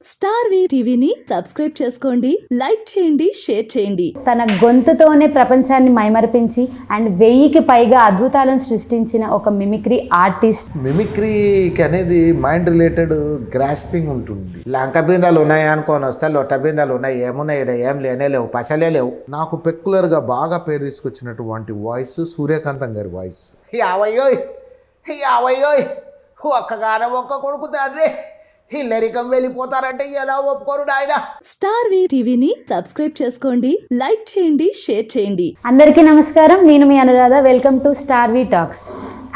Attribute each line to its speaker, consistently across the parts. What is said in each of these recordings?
Speaker 1: Star టీవీని subscribe చేసుకోండి, like చేయండి, షేర్ చేయండి.
Speaker 2: తన గొంతుతోనే ప్రపంచాన్ని మైమరిపించి అండ్ 1000కి పైగా అద్భుతాలను సృష్టించిన ఒక మిమిక్రీ ఆర్టిస్ట్.
Speaker 3: మిమిక్రీకి అనేది మైండ్ రిలేటెడ్ గ్రాస్పింగ్ ఉంటుంది. లంక బిందాలు ఉన్నాయి అనుకోని వస్తే లొట్ట బిందాలు ఉన్నాయి, ఏమున్నాయి ఈడ ఏం లేనే లేవు, పసలే లేవు. నాకు పెక్యులర్గా బాగా పేరు తీసుకొచ్చినటువంటి వాయిస్ సూర్యకాంతం గారి వాయిస్. యావయ్యోయ్ యావయ్యోయ్ ఒక్కగానే ఒక్క కొడుకు తండ్రి హిల్లరికం వెళ్ళిపోతారంటే ఎలా ఒప్పుకోరు నాయన.
Speaker 1: స్టార్ టీవీని సబ్స్క్రైబ్ చేసుకోండి, లైక్ చేయండి, షేర్ చేయండి.
Speaker 2: అందరికీ నమస్కారం, నేను మీ Anuradha. Welcome to Star Talks.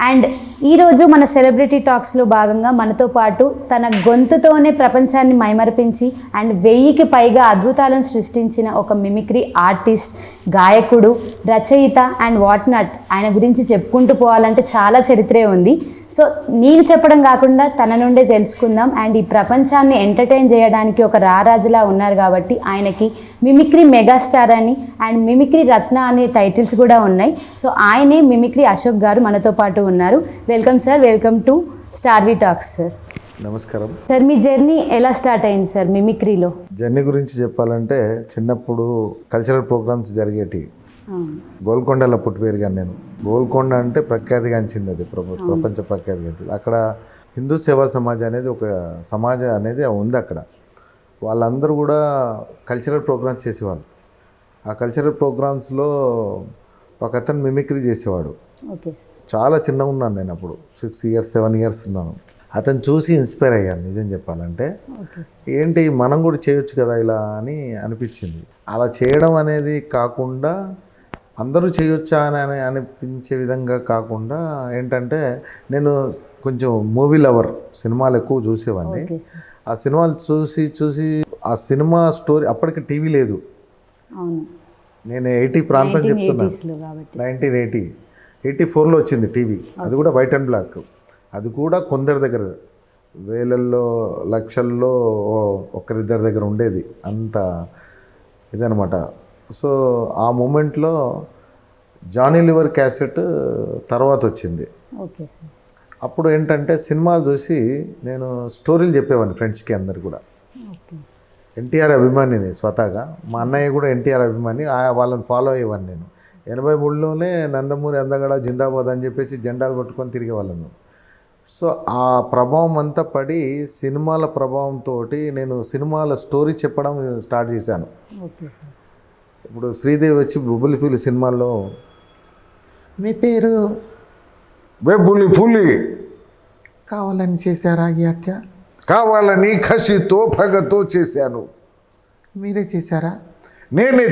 Speaker 2: And ఈరోజు మన సెలబ్రిటీ టాక్స్లో భాగంగా మనతో పాటు తన గొంతుతోనే ప్రపంచాన్ని మైమరిపించి అండ్ 1000కి పైగా అద్భుతాలను సృష్టించిన ఒక మిమిక్రీ ఆర్టిస్ట్, గాయకుడు, రచయిత అండ్ వాట్ నాట్. ఆయన గురించి చెప్పుకుంటూ పోవాలంటే చాలా చరిత్రే ఉంది. సో నేను చెప్పడం కాకుండా తన నుండే తెలుసుకుందాం. అండ్ ఈ ప్రపంచాన్ని ఎంటర్టైన్ చేయడానికి ఒక రారాజులా ఉన్నారు కాబట్టి ఆయనకి మిమిక్రీ మెగాస్టార్ అని అండ్ మిమిక్రీ రత్న అనే టైటిల్స్ కూడా ఉన్నాయి. సో ఆయనే మిమిక్రీ అశోక్ గారు మనతో పాటు ఉన్నారు. Welcome sir, welcome to Star talks sir.
Speaker 3: నమస్కారం
Speaker 2: సార్, మీ జర్నీ ఎలా స్టార్ట్ అయింది సార్ మిమిక్రీలో?
Speaker 3: జర్నీ గురించి చెప్పాలంటే చిన్నప్పుడు కల్చరల్ ప్రోగ్రామ్స్ జరిగేటి. గోల్కొండలో పుట్టి పెరిగాను నేను. గోల్కొండ అంటే ప్రఖ్యాతిగాంచింది, అది ప్రపంచ ప్రఖ్యాతిగాంచింది. అక్కడ హిందూ సేవా సమాజ్ అనేది ఒక సమాజం అనేది ఉంది. అక్కడ వాళ్ళందరూ కూడా కల్చరల్ ప్రోగ్రామ్స్ చేసేవాళ్ళు. ఆ కల్చరల్ ప్రోగ్రామ్స్లో ఒక అతను మిమిక్రీ చేసేవాడు.
Speaker 2: ఓకే.
Speaker 3: చాలా చిన్నగా ఉన్నాను నేను అప్పుడు, 6 years 7 years ఉన్నాను. అతను చూసి ఇన్స్పైర్ అయ్యాను. నిజం చెప్పాలంటే ఏంటి మనం కూడా చేయొచ్చు కదా ఇలా అని అనిపించింది. అలా చేయడం అనేది కాకుండా అందరూ చేయొచ్చా అని అనిపించే విధంగా కాకుండా ఏంటంటే నేను కొంచెం మూవీ లవర్, సినిమాలు ఎక్కువ చూసేవాడిని. ఆ సినిమాలు చూసి ఆ సినిమా స్టోరీ, అప్పటికి టీవీ లేదు. నేను 80 ప్రాంతం చెప్తున్నాను. 1984లో వచ్చింది టీవీ. అది కూడా వైట్ అండ్ బ్లాక్. అది కూడా కొందరి దగ్గర, వేలల్లో లక్షల్లో ఒకరిద్దరి దగ్గర ఉండేది, అంత ఇదనమాట. సో ఆ మూమెంట్లో జానీ లివర్ క్యాసెట్ తర్వాత వచ్చింది.
Speaker 2: Okay sir.
Speaker 3: అప్పుడు ఏంటంటే సినిమాలు చూసి నేను స్టోరీలు చెప్పేవాడిని ఫ్రెండ్స్కి అందరు కూడా. ఎన్టీఆర్ అభిమానిని స్వతహాగా. మా అన్నయ్య కూడా ఎన్టీఆర్ అభిమాని. వాళ్ళని ఫాలో అయ్యేవాడిని నేను. 83లోనే నందమూరి అందగడ జిందాబాద్ అని చెప్పేసి జెండాలు పట్టుకొని తిరిగే వాళ్ళను. సో ఆ ప్రభావం అంతా పడి సినిమాల ప్రభావంతో నేను సినిమాల స్టోరీ చెప్పడం స్టార్ట్ చేశాను. ఇప్పుడు శ్రీదేవి వచ్చి బొబ్బిలిపూలి సినిమాల్లో మీ పేరు బొబ్బిలి పులి, కావాలని చేశారా ఈ హత్య? కావాలని కసితో పగతో చేశాను. మీరే చేశారా? నేనే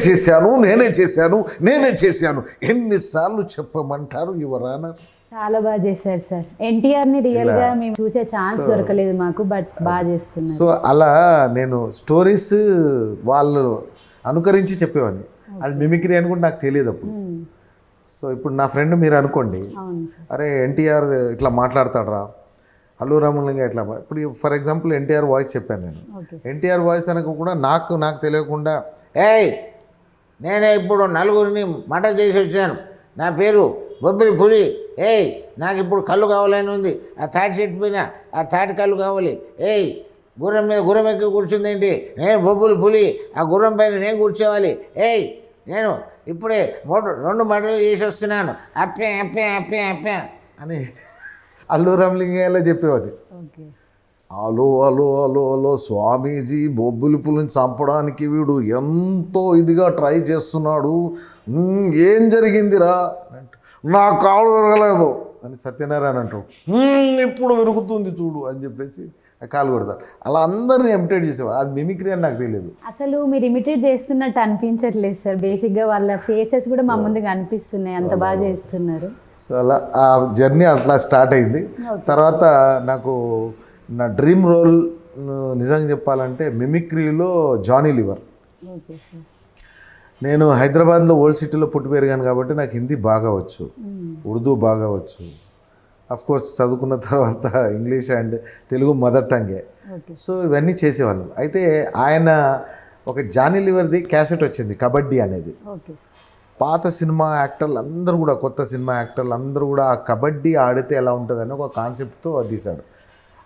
Speaker 3: చేశాను. ఎన్నిసార్లు చెప్పమంటారు యువర్ ఆనర్?
Speaker 2: చాలా బాగా చేశారు సార్. ఎన్టీఆర్ని రియల్గా మేము చూసే ఛాన్స్ దొరకలేదు మాకు, బట్ బాగా చేస్తున్నారు.
Speaker 3: సో అలా నేను స్టోరీస్ వాళ్ళు అనుకరించి చెప్పేవాడిని. అది మిమిక్రీ అని కూడా నాకు తెలియదు అప్పుడు. సో ఇప్పుడు నా ఫ్రెండ్ మీరు అనుకోండి, అరే ఎన్టీఆర్ ఇట్లా మాట్లాడతాడరా, అల్లు రామలింగ ఇట్లా. ఇప్పుడు ఫర్ ఎగ్జాంపుల్ ఎన్టీఆర్ వాయిస్ చెప్పాను నేను. ఎన్టీఆర్ వాయిస్ అనక కూడా నాకు తెలియకుండా, ఏయ్ నేనే ఇప్పుడు నలుగురిని మర్డర్ చేసి వచ్చాను, నా పేరు బొబ్బిలి పులి, ఏయ్ నాకు ఇప్పుడు కళ్ళు కావాలని ఉంది, ఆ తాటి చెట్టు పైన ఆ తాటి కళ్ళు కావాలి, ఏయ్ గుర్రం మీద గుర్రం ఎక్కి కూర్చుందేంటి, నేను బొబ్బిలి పులి, ఆ గుర్రం పైన నేను కూర్చోవాలి, ఏయ్ నేను ఇప్పుడే 2 మర్డర్లు చేసి వస్తున్నాను, అప్పే అని అల్లు రామలింగయ్యలా చెప్పేవాడు. అలో స్వామీజీ బొబ్బిలి పులిని చంపడానికి వీడు ఎంతో ఇదిగా ట్రై చేస్తున్నాడు, ఏం జరిగిందిరా? నా కాలు విరగలేదు అని సత్యనారాయణ అంటాడు. ఇప్పుడు విరుగుతుంది చూడు అని చెప్పేసి కాలు కొడతాడు. అలా అందరిని ఇమిటేట్ చేసేవారు. అది మిమిక్రీ అని నాకు తెలియదు.
Speaker 2: అసలు మీరు ఇమిటేట్ చేస్తున్నట్టు అనిపించట్లేదు సార్. బేసిక్గా వాళ్ళ ఫేసెస్ కూడా మా ముందుగా అనిపిస్తున్నాయి, అంత బాగా చేస్తున్నారు. సో
Speaker 3: అలా ఆ జర్నీ అట్లా స్టార్ట్ అయింది. తర్వాత నాకు నా డ్రీమ్ రోల్ నిజంగా చెప్పాలంటే మిమిక్రీలో జానీ లివర్. నేను హైదరాబాద్లో ఓల్డ్ సిటీలో పుట్టి పెరిగాను కాబట్టి నాకు హిందీ బాగా వచ్చు, ఉర్దూ బాగా వచ్చు. కోర్స్ చదువుకున్న తర్వాత ఇంగ్లీష్ అండ్ తెలుగు మదర్ టంగే. సో ఇవన్నీ చేసేవాళ్ళం. అయితే ఆయన ఒక జానీ లివర్ది క్యాసెట్ వచ్చింది, కబడ్డీ అనేది. పాత సినిమా యాక్టర్లు అందరూ కూడా, కొత్త సినిమా యాక్టర్లు అందరూ కూడా ఆ కబడ్డీ ఆడితే ఎలా ఉంటుందని ఒక కాన్సెప్ట్తో తీశాడు.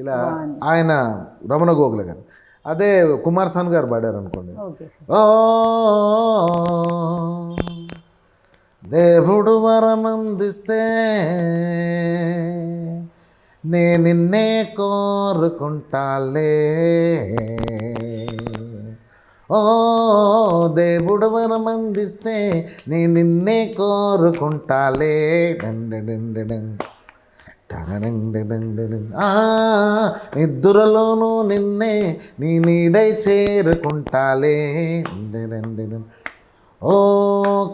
Speaker 3: ఇలా ఆయన రమణ గోగుల గారు. అదే కుమార్ సాన్ గారు పాడారు అనుకోండి,
Speaker 2: ఓకే సార్.
Speaker 3: ఓ దేవుడు వరమందిస్తే నే నిన్నే కోరుకుంటాలే, ఓ దేవుడు వరం అందిస్తే నీ నిన్నే కోరుకుంటాలే డండడండడం. నిద్రలోనూ నిన్నే నీ నీడై చేరుకుంటాలే. ఓ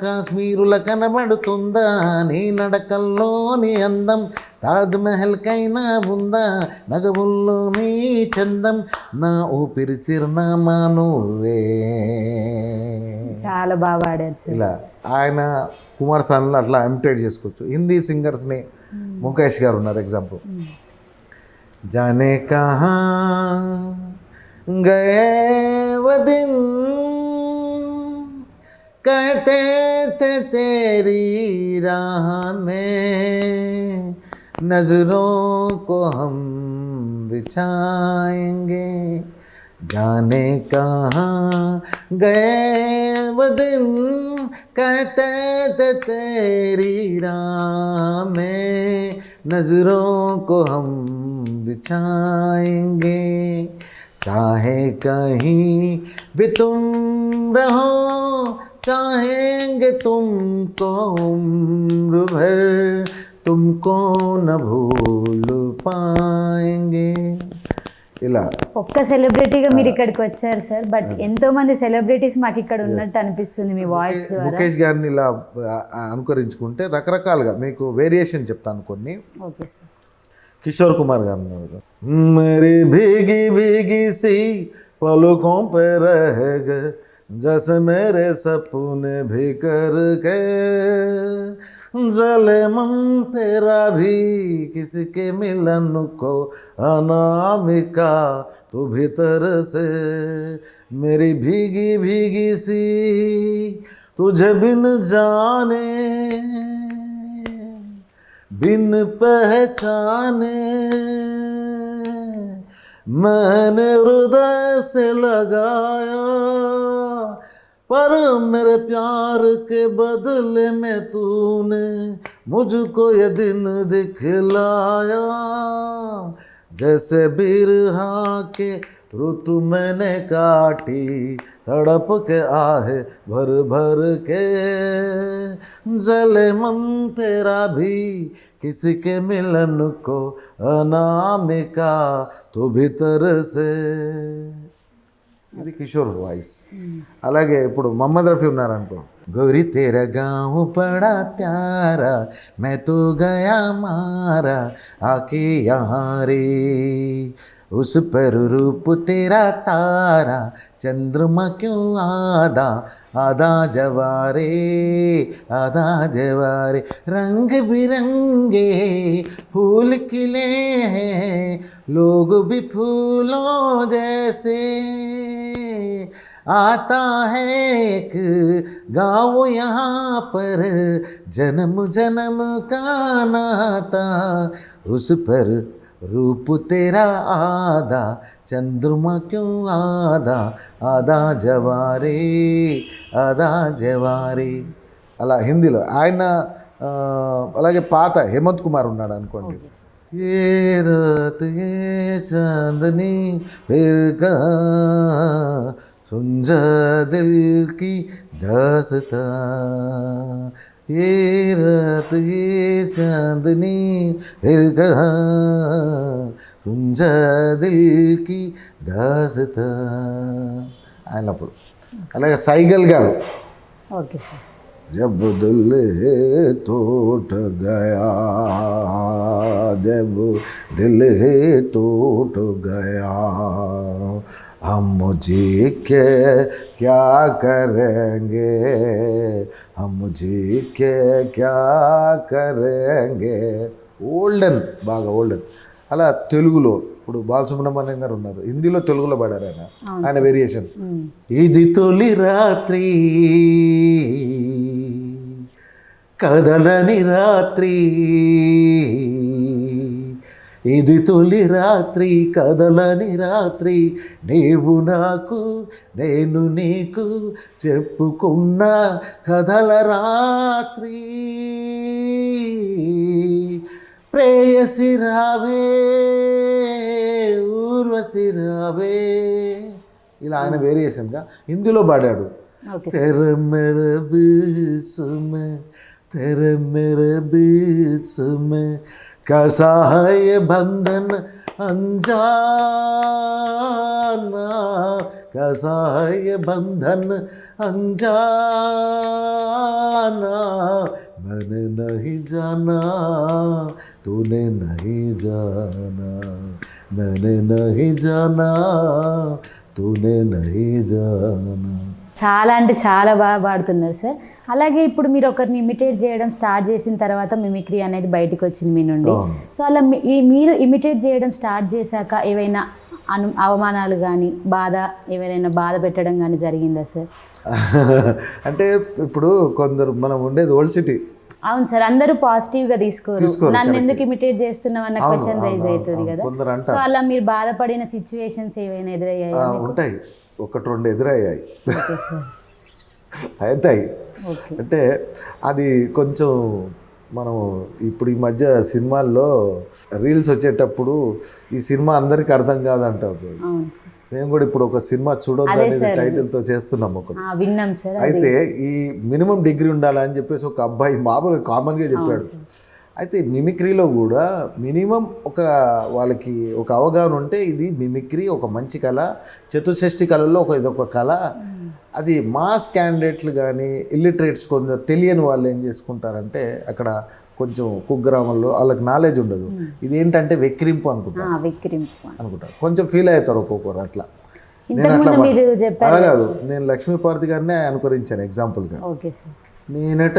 Speaker 3: కాశ్మీరుల కనబడుతుందా నీ నడకల్లోని అందం, తాజ్ మహల్కైనా ఉందా నగవుల్లో నీ చందం, నా ఊపిరి చిరునామా నువ్వే.
Speaker 2: చాలా బాగా పాడారు సార్.
Speaker 3: ఇలా ఆయన కుమార్ సానులో అట్లా ఇమిటేట్ చేసుకోవచ్చు. హిందీ సింగర్స్ని ముఖేష్ గారు ఉన్నారు ఎగ్జాంపుల్. జానే కహా గయే वो दिन कहते थे तेरी राह में नजरों को हम बिछाएंगे, जाने कहाँ गए वो दिन कहते थे तेरी राह में नजरों को हम बिछाएंगे, चाहे कहीं भी तुम रहो चाहेंगे तुमको उम्र भर तुमको न भूल पाएंगे. ఇలా
Speaker 2: ఒక్క సెలబ్రిటీగా మీరు ఇక్కడికి వచ్చారు సార్, బట్ ఎంతో మంది సెలబ్రిటీస్ మాకు ఇక్కడ ఉన్నట్టు అనిపిస్తుంది మీ వాయిస్ ద్వారా.
Speaker 3: ముఖేష్ గారిని ఇలా అనుకరించుకుంటే రకరకాలుగా మీకు వేరియేషన్ చెప్తాను కొన్ని.
Speaker 2: Okay sir.
Speaker 3: किशोर कुमार गाने मेरी भीगी भीगी सी पलकों पे रह गए जैसे मेरे सपने भी कर के जले मन तेरा भी किसी के मिलन को अनामिका तू भीतर से मेरी भीगी भीगी सी तुझे बिन जाने बिन पहचाने मैंने हृदय से लगाया, पर मेरे प्यार के बदले में तूने मुझको ये दिन दिखलाया, जैसे बिरहा के ऋतु मैंने काटी तड़प के आहे भर भर के जले मन तेरा भी किसी के मिलन को अनामिका तू भीतर से. ఇది కిషోర్ వాయిస్. అలాగే ఇప్పుడు మహమ్మద్ రఫీ ఉన్నారనుకో. గౌరీ తేరా గాँव बड़ा प्यारा मैं तो गया मारा आके यहाँ रे उस पर रूप तेरा तारा चंद्रमा क्यों आधा आधा जवारे आधा जवारे रंग बिरंगे फूल खिले हैं लोग भी फूलों जैसे आता है एक गाँव यहाँ पर जन्म जन्म का नाता उस पर रूप तेरा आधा चंद्रमा क्यों आधा आधा जवारे आधा जवारे. అలా హిందీలో ఆయన. అలాగే పాత హేమంత్ కుమార్ ఉన్నాడు అనుకోండి. ఏ రాత్ ఏ చాందనీ ఫిర్ కహాं सुंजा दिल की दास्तां ये रात ये चांदनी फिर कहाँ सुंजा दिल की दास्तां అన్నప్పుడు. అలాగే సైగల్ గారు.
Speaker 2: Okay sir.
Speaker 3: जब दिल टूट गया जब दिल टूट गया हम जी के क्या करेंगे हम जी के क्या करेंगे. ఓల్డెన్ బాగా ఓల్డెన్. అలా తెలుగులో ఇప్పుడు బాలసుబ్రహ్మణ్యం గారు ఉన్నారు, హిందీలో తెలుగులో పాడారు ఆయన వేరియేషన్. ఇది తొలి రాత్రి కదలని రాత్రి ఇది తొలి రాత్రి కదలని రాత్రి నీవు నాకు నేను నీకు చెప్పుకున్న కథల రాత్రి ప్రేయసి రావే ఊర్వశి రావే. ఇలా ఆయన వేరియేషన్గా హిందీలో పాడాడు.
Speaker 2: ఓకే
Speaker 3: తెర మెర బీచ్ మే तेरे मेरे बीच में कैसा है ये बंधन अनजाना, कैसा है ये बंधन अनजाना, मैंने नहीं जाना तूने नहीं जाना, मैंने नहीं जाना तूने नहीं जाना.
Speaker 2: చాలా అంటే చాలా బాగా పాడుతున్నారు సార్. అలాగే ఇప్పుడు మీరు ఒకరిని ఇమిటేట్ చేయడం స్టార్ట్ చేసిన తర్వాత మిమిక్రీ అనేది బయటకు వచ్చింది మీ నుండి. సో అలా మీరు ఇమిటేట్ చేయడం స్టార్ట్ చేశాక ఏవైనా అవమానాలు కానీ ఏవైనా బాధ పెట్టడం కానీ జరిగిందా సార్?
Speaker 3: అంటే ఇప్పుడు కొందరు మనం ఉండేది ఓల్డ్ సిటీ.
Speaker 2: అవును సార్, అందరూ పాజిటివ్గా తీసుకోరు. నన్ను ఎందుకు ఇమిటేట్ చేస్తున్నాం అన్న క్వశ్చన్ రైజ్ అవుతుంది కదా. సో అలా మీరు బాధపడిన సిచ్యువేషన్స్ ఏవైనా ఎదురయ్యాయా?
Speaker 3: ఉంటాయి, ఒకటి రెండు ఎదురయ్యాయి, అవుతాయి. అంటే అది కొంచెం మనం ఇప్పుడు ఈ మధ్య సినిమాల్లో రీల్స్ వచ్చేటప్పుడు ఈ సినిమా అందరికి అర్థం కాదంటారు. మేము కూడా ఇప్పుడు ఒక సినిమా చూడొద్దు అనేది టైటిల్తో చేస్తున్నాం ఒకటి. అయితే ఈ మినిమం డిగ్రీ ఉండాలని చెప్పేసి ఒక అబ్బాయి మామూలుగా కామన్గా చెప్పాడు. అయితే మిమిక్రీలో కూడా మినిమం వాళ్ళకి ఒక అవగాహన ఉంటే ఇది మిమిక్రీ ఒక మంచి కళ, చతుషష్ఠి కళల్లో ఇదొక కళ. అది మాస్ క్యాండిడేట్లు కానీ ఇల్లిటరేట్స్ కొంచెం తెలియని వాళ్ళు ఏం చేసుకుంటారంటే అక్కడ కొంచెం కుగ్రామంలో వాళ్ళకి నాలెడ్జ్ ఉండదు. ఇది ఏంటంటే వెక్కిరింపు అనుకుంటారు, కొంచెం ఫీల్ అవుతారు ఒక్కొక్కరు. అట్లా నేను అట్లా కాదు, నేను లక్ష్మీపార్వతి గారినే అనుకరించాను ఎగ్జాంపుల్గా. నేనట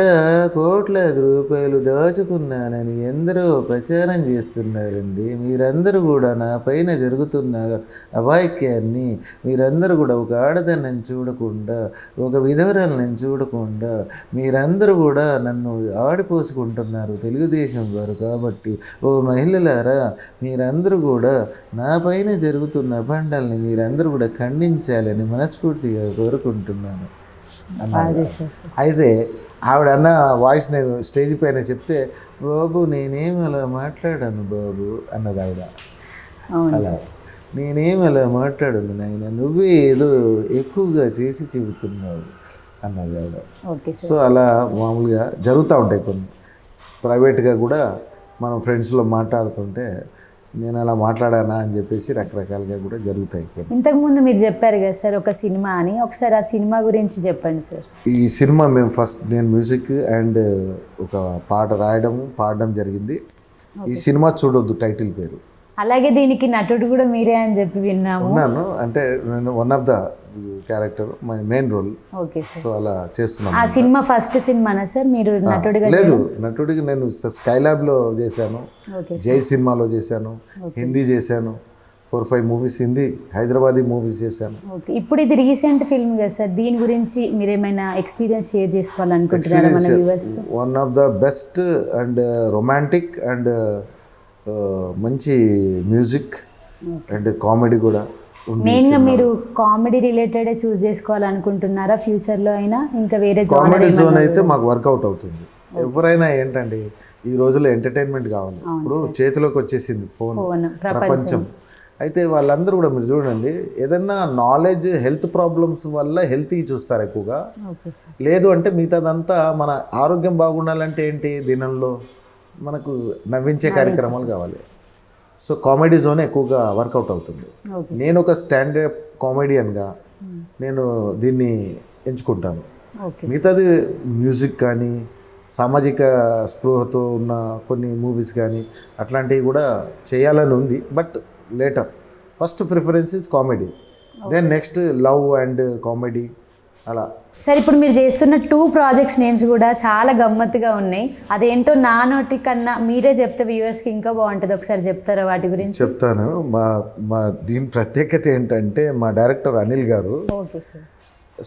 Speaker 3: ₹1,00,000 దోచుకున్నానని ఎందరో ప్రచారం చేస్తున్నారండి. మీరందరూ కూడా నా పైన జరుగుతున్న అవాక్యాన్ని మీరందరూ కూడా ఒక ఆడదాన్ని చూడకుండా, ఒక విధవరాలను చూడకుండా మీరందరూ కూడా నన్ను ఆడిపోసుకుంటున్నారు తెలుగుదేశం వారు. కాబట్టి ఓ మహిళలారా, మీరందరూ కూడా నా పైన జరుగుతున్న అభండాలని మీరందరూ కూడా ఖండించాలని మనస్ఫూర్తిగా కోరుకుంటున్నాను అన్నారు. అయితే ఆవిడ అన్న వాయిస్ నేను స్టేజ్ పైన చెప్తే, బాబు నేనేమి అలా మాట్లాడాను బాబు అన్నది ఆవిడ. అలా నేనేమి అలా మాట్లాడను నాయన, నువ్వే ఏదో ఎక్కువగా చేసి చెబుతున్నావు అన్నది ఆవిడ. సో అలా మామూలుగా జరుగుతూ ఉంటాయి కొన్ని. ప్రైవేట్గా కూడా మనం ఫ్రెండ్స్లో మాట్లాడుతుంటే నేను అలా మాట్లాడానా అని చెప్పేసి రకరకాలుగా కూడా జరుగుతాయి.
Speaker 2: ఇంతకుముందు మీరు చెప్పారు కదా సార్ ఒక సినిమా అని, ఒకసారి ఆ సినిమా గురించి చెప్పండి సార్.
Speaker 3: ఈ సినిమా నేను మ్యూజిక్ అండ్ ఒక పాట పాడడం జరిగింది. ఈ సినిమా చూడొద్దు టైటిల్ పేరు.
Speaker 2: అలాగే దీనికి నటుడు కూడా మీరే అని చెప్పి విన్నాను.
Speaker 3: అంటే నేను one of the character, my main role. So అలా చేస్తున్నాను.
Speaker 2: ఆ సినిమా ఫస్ట్ సినిమానా సార్ మీరు నటుడిగా?
Speaker 3: లేదు, నటుడికి నేను స్కైలాబ్లో చేశాను, జై సినిమాలో చేశాను, హిందీ చేశాను, 4-5 మూవీస్ హిందీ హైదరాబాదీ మూవీస్ చేశాను.
Speaker 2: ఇప్పుడు ఇది రీసెంట్ ఫిల్మ్ కదా సార్, దీని గురించి మీరు ఏమైనా ఎక్స్పీరియన్స్ షేర్ చేసుకోవాలనుకుంటున్నారా మన viewers?
Speaker 3: One of the best and romantic and మంచి మ్యూజిక్ అండ్ కామెడీ కూడా.
Speaker 2: మెయిన్గా మీరు కామెడీ రిలేటెడ్ చూస్ చేసుకోవాలనుకుంటున్నారా ఫ్యూచర్లో అయినా? ఇంకా వేరే
Speaker 3: కామెడీ జోన్ అయితే మాకు వర్కౌట్ అవుతుంది. ఎవరైనా ఏంటండి ఈ రోజుల్లో ఎంటర్టైన్మెంట్ కావాలి. ఇప్పుడు చేతిలోకి వచ్చేసింది ఫోన్, ప్రపంచం. అయితే వాళ్ళందరూ కూడా మీరు చూడండి, ఏదన్నా నాలెడ్జ్ హెల్త్ ప్రాబ్లమ్స్ వల్ల హెల్తీ చూస్తారు ఎక్కువగా. లేదు అంటే మిగతాదంతా మన ఆరోగ్యం బాగుండాలంటే ఏంటి, దినంలో మనకు నవ్వించే కార్యక్రమాలు కావాలి. సో కామెడీ జోన్ ఎక్కువగా వర్కౌట్ అవుతుంది. నేను ఒక స్టాండర్డ్ కామెడియన్గా నేను దీన్ని ఎంచుకుంటాను. మిగతాది మ్యూజిక్ కానీ సామాజిక స్పృహతో ఉన్న కొన్ని మూవీస్ కానీ అట్లాంటివి కూడా చేయాలని ఉంది. But later first preference is comedy, then next love and comedy అలా.
Speaker 2: సార్ ఇప్పుడు మీరు చేస్తున్న 2 ప్రాజెక్ట్స్ నేమ్స్ కూడా చాలా గమ్మత్తుగా ఉన్నాయి. అదేంటో నా నోటి కన్నా మీరే చెప్తే వ్యూవర్స్కి ఇంకా బాగుంటుంది. ఒకసారి చెప్తారా వాటి గురించి?
Speaker 3: చెప్తాను. మా దీని ప్రత్యేకత ఏంటంటే మా డైరెక్టర్ అనిల్ గారు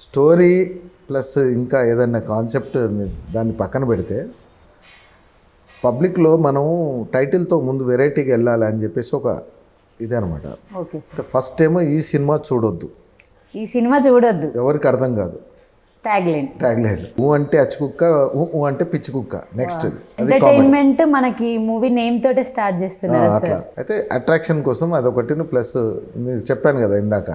Speaker 3: స్టోరీ ప్లస్ ఇంకా ఏదైనా కాన్సెప్ట్ దాన్ని పక్కన పెడితే పబ్లిక్లో మనం టైటిల్తో ముందు వెరైటీగా వెళ్ళాలి అని చెప్పేసి ఒక ఇదే అనమాట. ఫస్ట్ ఏమో ఈ సినిమా చూడొద్దు, ఎవరికి అర్థం కాదు ట్యాగ్లైన్. ఊ అంటే అచ్చుకుక్క, ఊ అంటే పిచ్చి కుక్క. నెక్స్ట్
Speaker 2: ఎంటర్టైన్మెంట్ మనకి మూవీ నేమ్ తోటే స్టార్ట్ చేస్తున్నారు
Speaker 3: అట్లా. అయితే అట్రాక్షన్ కోసం అదొకటి. ప్లస్ మీరు చెప్పాను కదా ఇందాక,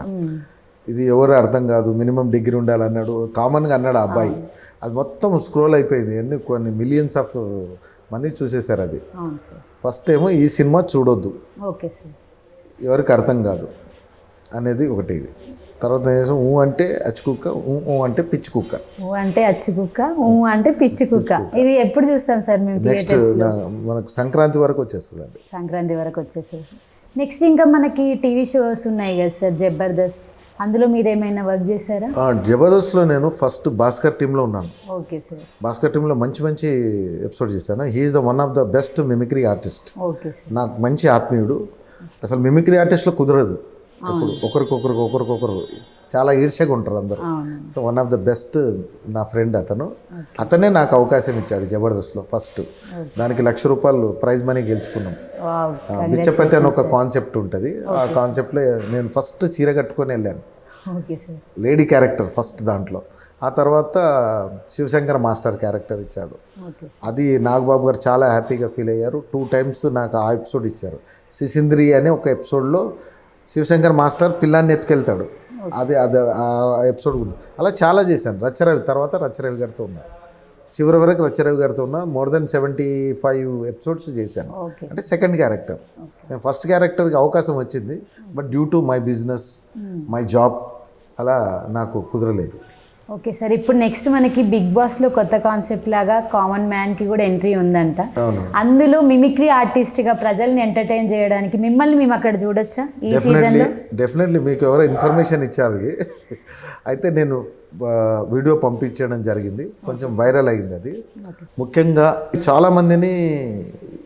Speaker 3: ఇది ఎవరు అర్థం కాదు, మినిమం డిగ్రీ ఉండాలి అన్నాడు, కామన్గా అన్నాడు ఆ అబ్బాయి. అది మొత్తం స్క్రోల్ అయిపోయింది, కొన్ని మిలియన్స్ ఆఫ్ మంది చూసేశారు అది.
Speaker 2: అవును సార్.
Speaker 3: ఫస్ట్ ఏమో ఈ సినిమా చూడొద్దు,
Speaker 2: ఓకే సార్.
Speaker 3: ఎవరికి అర్థం కాదు అనేది ఒకటి. తర్వాత ఏం ఊ అంటే అచ్చి కుక్క, ఊ అంటే పిచ్చి కుక్క.
Speaker 2: ఊ అంటే అచ్చి కుక్క, ఊ అంటే పిచ్చి కుక్క. ఇది ఎప్పుడు చూస్తాం సార్ మేము?
Speaker 3: నెక్స్ట్ మనకు సంక్రాంతి వరకు వచ్చేస్తుంది అండి.
Speaker 2: సంక్రాంతి వరకు వచ్చేస్తుంది. నెక్స్ట్ ఇంకా మనకి టీవీ షోస్ ఉన్నాయి కదా సార్, జబర్దస్త్, అందులో మీరు ఏమైనా వర్క్ చేశారా?
Speaker 3: జబర్దస్త్లో నేను ఫస్ట్ భాస్కర్ టీంలో ఉన్నాను.
Speaker 2: Okay sir.
Speaker 3: భాస్కర్ టీంలో మంచి మంచి ఎపిసోడ్ చేశాను. He's the one of the best mimicry artist.
Speaker 2: Okay sir.
Speaker 3: నాకు మంచి ఆత్మీయుడు. అసలు మిమిక్రీ ఆర్టిస్ట్లో కుదరదు, అప్పుడు ఒకరికొకరు చాలా ఈర్ష్యగా ఉంటారు అందరూ. So one of the best నా ఫ్రెండ్ అతనే నాకు అవకాశం ఇచ్చాడు జబర్దస్త్లో ఫస్ట్. దానికి ₹1,00,000 ప్రైజ్ మనీ గెలుచుకున్నాం. బిచ్చపతి అని ఒక కాన్సెప్ట్ ఉంటుంది, ఆ కాన్సెప్ట్లో నేను ఫస్ట్ చీర కట్టుకొని వెళ్ళాను, లేడీ క్యారెక్టర్ ఫస్ట్ దాంట్లో. ఆ తర్వాత శివశంకర్ మాస్టర్ క్యారెక్టర్ ఇచ్చాడు. అది నాగబాబు గారు చాలా హ్యాపీగా ఫీల్ అయ్యారు. 2 times నాకు ఆ ఎపిసోడ్ ఇచ్చారు. సిసింద్రి అనే ఒక ఎపిసోడ్లో శివశంకర్ మాస్టర్ పిల్లాన్ని ఎత్తుకెళ్తాడు, అది అది ఆ ఎపిసోడ్ ఉంది. అలా చాలా చేశాను. రచ్చరవి తర్వాత రచ్చరవి గారితో ఉన్నా, చివరి వరకు రచ్చరవి గారితో ఉన్నా. మోర్ దెన్ 75 episodes చేశాను. అంటే సెకండ్ క్యారెక్టర్. నేను ఫస్ట్ క్యారెక్టర్కి అవకాశం వచ్చింది, but due to my business, my job, అలా నాకు కుదరలేదు.
Speaker 2: Okay sir. ఇప్పుడు నెక్స్ట్ మనకి బిగ్ బాస్లో కొత్త కాన్సెప్ట్ లాగా కామన్ మ్యాన్కి కూడా ఎంట్రీ ఉందంట. అందులో మిమిక్రీ ఆర్టిస్ట్గా ప్రజల్ని ఎంటర్టైన్ చేయడానికి మిమ్మల్ని మేము అక్కడ చూడొచ్చా ఈ సీజన్లో?
Speaker 3: డెఫినెట్లీ. మీకు ఎవరో ఇన్ఫర్మేషన్ ఇచ్చారు, అయితే నేను వీడియో పంపించడం జరిగింది, కొంచెం వైరల్ అయింది అది. ముఖ్యంగా చాలామందిని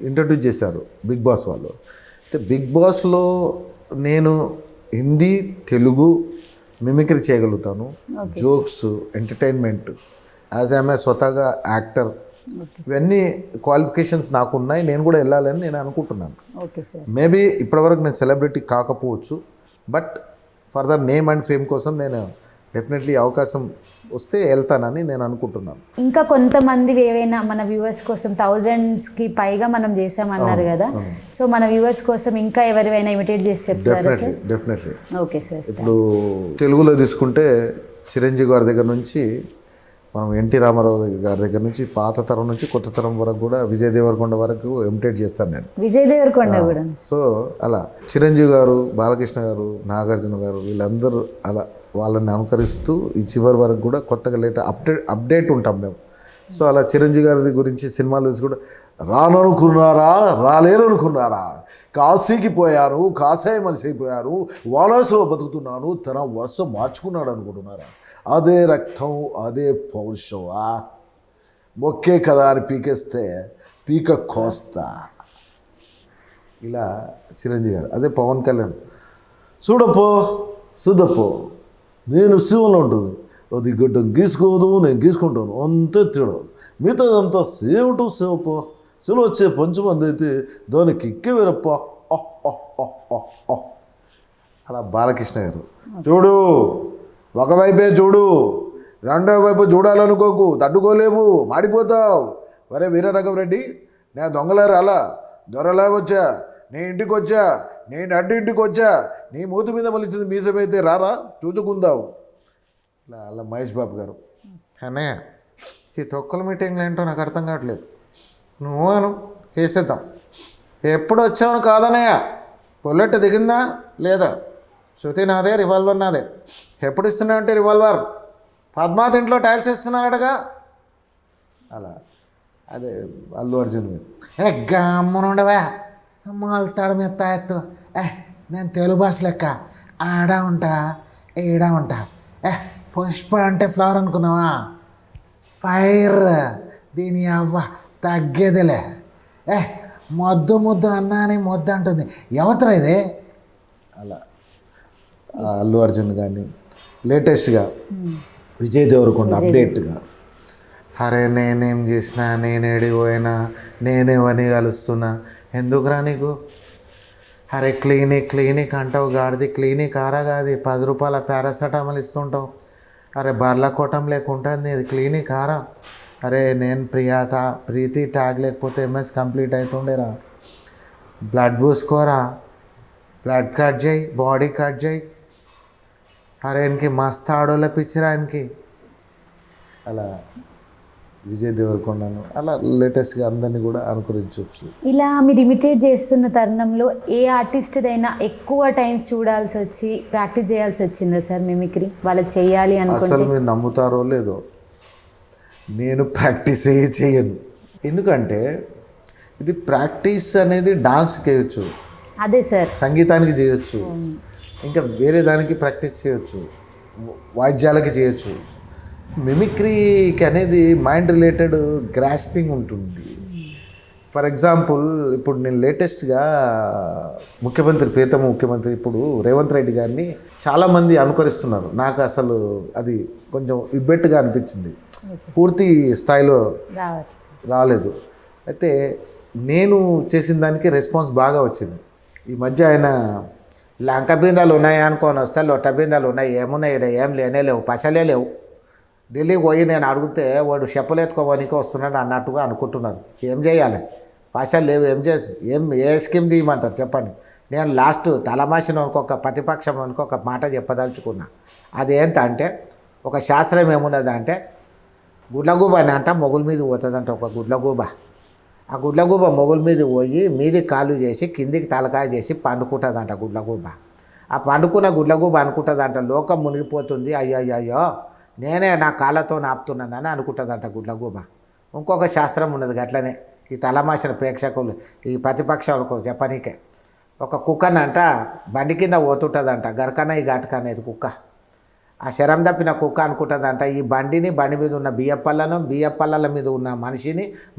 Speaker 3: ఇంట్రడ్యూస్ చేశారు బిగ్ బాస్ వాళ్ళు. అయితే బిగ్ బాస్లో నేను హిందీ, తెలుగు మిమిక్రీ చేయగలుగుతాను, జోక్స్, ఎంటర్టైన్మెంట్, యాజ్ ఐఎమ్ స్వతహాగా యాక్టర్, ఇవన్నీ క్వాలిఫికేషన్స్ నాకు ఉన్నాయి. నేను కూడా వెళ్ళాలని నేను అనుకుంటున్నాను. మేబీ ఇప్పటివరకు నేను సెలబ్రిటీ కాకపోవచ్చు, but further name and fame కోసం నేను డెఫినెట్లీ అవకాశం వస్తే వెళ్తానని నేను అనుకుంటున్నాను.
Speaker 2: ఇంకా కొంతమంది ఏవైనా మన వ్యూవర్స్ కోసం 1000కి పైగా మనం చేసామన్నారు కదా, సో మన వ్యూవర్స్ కోసం ఇంకా ఎవరివైనా ఇమిటేట్ చేసి చెప్తారా సార్?
Speaker 3: డెఫినెట్లీ.
Speaker 2: Okay sir.
Speaker 3: ఇప్పుడు తెలుగులో తీసుకుంటే చిరంజీవి గారి దగ్గర నుంచి మనం ఎన్టీ రామారావు గారి దగ్గర నుంచి పాత తరం నుంచి కొత్త తరం వరకు కూడా విజయ్ దేవరకొండ వరకు ఇమిటేట్ చేస్తాను నేను.
Speaker 2: విజయ్ దేవరకొండ కూడా.
Speaker 3: సో అలా చిరంజీవి గారు, బాలకృష్ణ గారు, నాగార్జున గారు, వీళ్ళందరూ అలా వాళ్ళని అనుకరిస్తూ ఈ చివరి వరకు కూడా కొత్తగా అప్డేట్ ఉంటాం మేము. సో అలా చిరంజీవి గారి గురించి సినిమాలు చూసి కూడా రాననుకున్నారా, రాలేరనుకున్నారా, కాశీకి పోయారు, కాషాయ మనిషి అయిపోయారు, వారణాసిలో బతుకుతున్నాను, తన వరుస మార్చుకున్నాడు అనుకుంటున్నారా? అదే రక్తం, అదే పౌరుషమా? మొక్కే కదా అని పీకేస్తే పీక కోస్తా. ఇలా చిరంజీవి గారు. అదే పవన్ కళ్యాణ్, చూడపో నేను శివంలో ఉంటుంది, అది గడ్డం గీసుకోదు, నేను గీసుకుంటాను, అంతే తేడా, మిగతాదంతా సేవ్ టు సేవ్ పో, చెలు వచ్చే పంచమంది అయితే దానికి ఎక్కే వేరప్ప. అలా బాలకృష్ణ గారు, చూడు ఒకవైపే చూడు, రెండో వైపు చూడాలనుకోకు, తట్టుకోలేవు, మాడిపోతావు. వరే వీరరాఘవరెడ్డి, నేను దొంగలేరా, దొరలా వచ్చా, నీ ఇంటికి వచ్చా, నేను ఇంటికి వచ్చా, నీ మూతి మీద మలిచింది మీసమైతే రారా, చూచుకుందావు. అలా మహేష్ బాబు గారు, అన్నయ్య ఈ తొక్కల మీటింగ్లు ఏంటో నాకు అర్థం కావట్లేదు, నువ్వు చేసేద్దాం. ఎప్పుడు వచ్చావు కాదన్నయ్య, బుల్లెట్ దిగిందా లేదా, శృతి నాదే, రివాల్వర్ నాదే, ఎప్పుడు ఇస్తున్నావు అంటే రివాల్వర్, పద్మాత్ ఇంట్లో టైల్స్ ఇస్తున్నారటగా. అలా అదే అల్లు అర్జున్ మీద, గమ్మునుండవా మొలతాడు మీద తాయెత్తు, నేను తెలుగు భాష లెక్క ఆడా ఉంటా ఏడా ఉంటా, పుష్ప అంటే ఫ్లవర్ అనుకున్నావా, ఫైర్ దీని అవ్వ తగ్గేదిలే, ముద్దు అన్నా అని ముద్దు అంటుంది, ఎవతరా ఇదే. అలా అల్లు అర్జున్ కానీ లేటెస్ట్గా విజయ్ దేవరకొండ అప్డేట్గా, అరే నేనేం చేసినా, నేనేడి పోయినా, నేనేవని కలుస్తున్నా, ఎందుకురా నీకు, అరే క్లినిక్ అంటావు, గాడిది క్లినిక్ ఆరా కాదు, ₹10 పారాసెటమాల్ ఇస్తుంటావు, అరే బర్ల కొట్టం లేకుంటుంది, ఇది క్లినిక్ ఆరా, అరే నేను ప్రీతి ట్యాగ్ లేకపోతే MS కంప్లీట్ అవుతుండేరా, బ్లడ్ పూసుకోరా, బ్లడ్ కట్ చేయి, బాడీ కట్ చేయి, అరే ఆయనకి మస్తు ఆడోళ్ళ పిక్చర్ ఆయనకి అలా విజయ్ దేవరకొండను అలా లేటెస్ట్గా అందరినీ కూడా అనుకరించవచ్చు.
Speaker 2: ఇలా మీరు ఇమిటేట్ చేస్తున్న తరుణంలో ఏ ఆర్టిస్ట్ అయినా ఎక్కువ టైమ్స్ చూడాల్సి వచ్చి ప్రాక్టీస్ చేయాల్సి వచ్చిందా సార్ మిమిక్రీ వాళ్ళు చేయాలి
Speaker 3: అసలు
Speaker 2: అనుకుంటే?
Speaker 3: మీరు నమ్ముతారో లేదో, నేను ప్రాక్టీస్ చేయను. ఎందుకంటే ఇది ప్రాక్టీస్ అనేది డాన్స్కి చేయొచ్చు,
Speaker 2: అదే సార్,
Speaker 3: సంగీతానికి చేయొచ్చు, ఇంకా వేరే దానికి ప్రాక్టీస్ చేయొచ్చు, వాయిద్యాలకి చేయొచ్చు. మిమిక్రీకి అనేది మైండ్ రిలేటెడ్ గ్రాస్పింగ్ ఉంటుంది. ఫర్ ఎగ్జాంపుల్ ఇప్పుడు నేను లేటెస్ట్గా ముఖ్యమంత్రి ప్రీతమ ముఖ్యమంత్రి ఇప్పుడు రేవంత్ రెడ్డి గారిని చాలామంది అనుకరిస్తున్నారు. నాకు అసలు అది కొంచెం ఇబ్బెట్టుగా అనిపించింది, పూర్తి స్థాయిలో రాలేదు. అయితే నేను చేసిన దానికి రెస్పాన్స్ బాగా వచ్చింది. ఈ మధ్య ఆయన లంక బిందాలు ఉన్నాయి అనుకోని వస్తే లొట్ట బిందాలు ఉన్నాయి, ఏమున్నాయి ఇక్కడ ఏం లేనే లేవు, పసలే లేవు. ఢిల్లీకి పోయి నేను అడిగితే వాడు చెప్పలేసుకోవడానికి వస్తున్నాడు అన్నట్టుగా అనుకుంటున్నారు. ఏం చేయాలి, పైసలు లేవు, ఏం చేయొచ్చు, ఏ స్కీమ్ తీయమంటారు చెప్పండి. నేను లాస్ట్ తలమాసిన ఒక ప్రతిపక్షం ఒక మాట చెప్పదలుచుకున్నా. అదేంటంటే ఒక శాస్త్రం ఏమున్నది అంటే గుడ్లగూబ అని అంట మొగుల మీద పోతుందంట. ఒక గుడ్లగూబ, ఆ గుడ్లగూబ మొగుల మీద పోయి మీది కాలు చేసి కిందికి తలకాయ చేసి పండుకుంటుందంట గుడ్లగూబ. ఆ పండుకున్న గుడ్లగూబ అనుకుంటుందంట లోకం మునిగిపోతుంది, అయ్యో నేనే నా కాళ్ళతో నాపుతున్నానని అనుకుంటుందంట గుడ్లగూబ. ఇంకొక శాస్త్రం ఉన్నది గట్లనే, ఈ తలమాసిన ప్రేక్షకులు ఈ ప్రతిపక్షాలకు చెప్పనీకే. ఒక కుక్కనంట బండి కింద పోతుంటుందంట, గరకన్న ఈ ఘటకనేది కుక్క. ఆ శరం తప్పిన కుక్క అనుకుంటుందంట ఈ బండి మీద ఉన్న బియ్యపల్లల మీద ఉన్న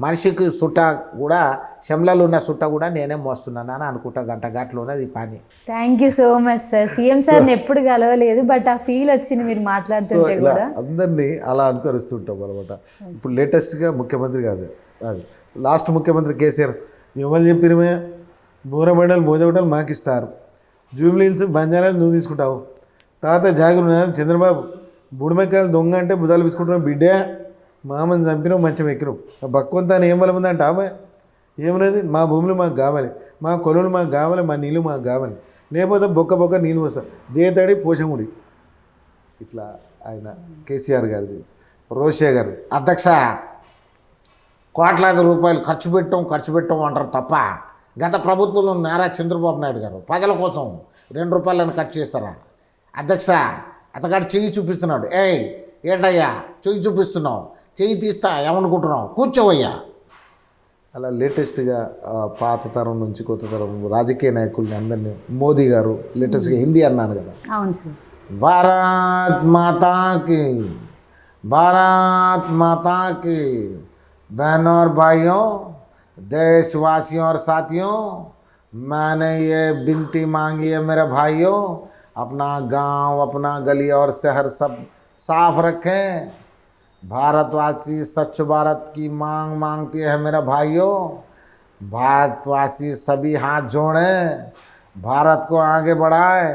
Speaker 3: మనిషికి సుట్ట కూడా శంలలు ఉన్న సుట్ట కూడా నేనే మోస్తున్నాను అని అనుకుంటుందంట. గట్ల ఉన్నది ఈ పని.
Speaker 2: Thank you so much sir. CM సార్ని ఎప్పుడు కలవలేదు, బట్ ఆ ఫీల్ వచ్చింది మీరు మాట్లాడుతుంటే కూడా.
Speaker 3: అందరినీ అలా అనుకరిస్తుంటాం అనమాట. ఇప్పుడు లేటెస్ట్గా ముఖ్యమంత్రి కాదు, అది లాస్ట్ ముఖ్యమంత్రి కేసీఆర్ ఎవరు చెప్పినమే బూరబండలు మోజబడ్డలు మాకు ఇస్తారు, జూబ్లీహిల్స్ బంజారాలు నువ్వు తీసుకుంటావు, తాత జాగ్రత్త చంద్రబాబు బుడిమెక్కాయలు దొంగ అంటే బుధాలు తీసుకుంటున్నావు, బిడ్డే మామని చంపినావు మంచం ఎక్కినావు, భక్వంతాన్ని ఏం బలం ఉందంటే ఆమె ఏమన్నది మా భూములు మాకు కావాలి, మా కొలువులు మాకు కావాలి, మా నీళ్ళు మాకు కావాలి, లేకపోతే బొక్క నీళ్ళు వస్తాయి, దేతడి పోషముడి. ఇట్లా ఆయన కేసీఆర్ గారిది. రోషే గారు అధ్యక్ష కోట్లాది రూపాయలు ఖర్చు పెట్టాం అంటారు తప్ప గత ప్రభుత్వంలో నారా చంద్రబాబు నాయుడు గారు ప్రజల కోసం 2 రూపాయలను ఖర్చు చేస్తారా? అధ్యక్ష అతగాడు చెయ్యి చూపిస్తున్నాడు, ఏంటయ్యా చెయ్యి చూపిస్తున్నావు, చెయ్యి తీస్తా ఏమనుకుంటున్నావు, కూర్చోవయ్యా. అలా లేటెస్ట్గా పాత తరం నుంచి కొత్త తరం రాజకీయ నాయకుల్ని అందరినీ, మోదీ గారు లేటెస్ట్గా హిందీ అన్నాను కదా,
Speaker 2: అవును సార్.
Speaker 3: भारत माता की बहनों और भाइयों, देशवासियों और साथियों, मैंने ये विनती मांगी है मेरे भाइयों, अपना गांव, अपना गली और शहर सब साफ रखें। भारतवासी स्वच्छ भारत की मांगती है मेरे भाइयों। भारतवासी सभी हाथ जोड़ें, भारत को आगे बढ़ाए।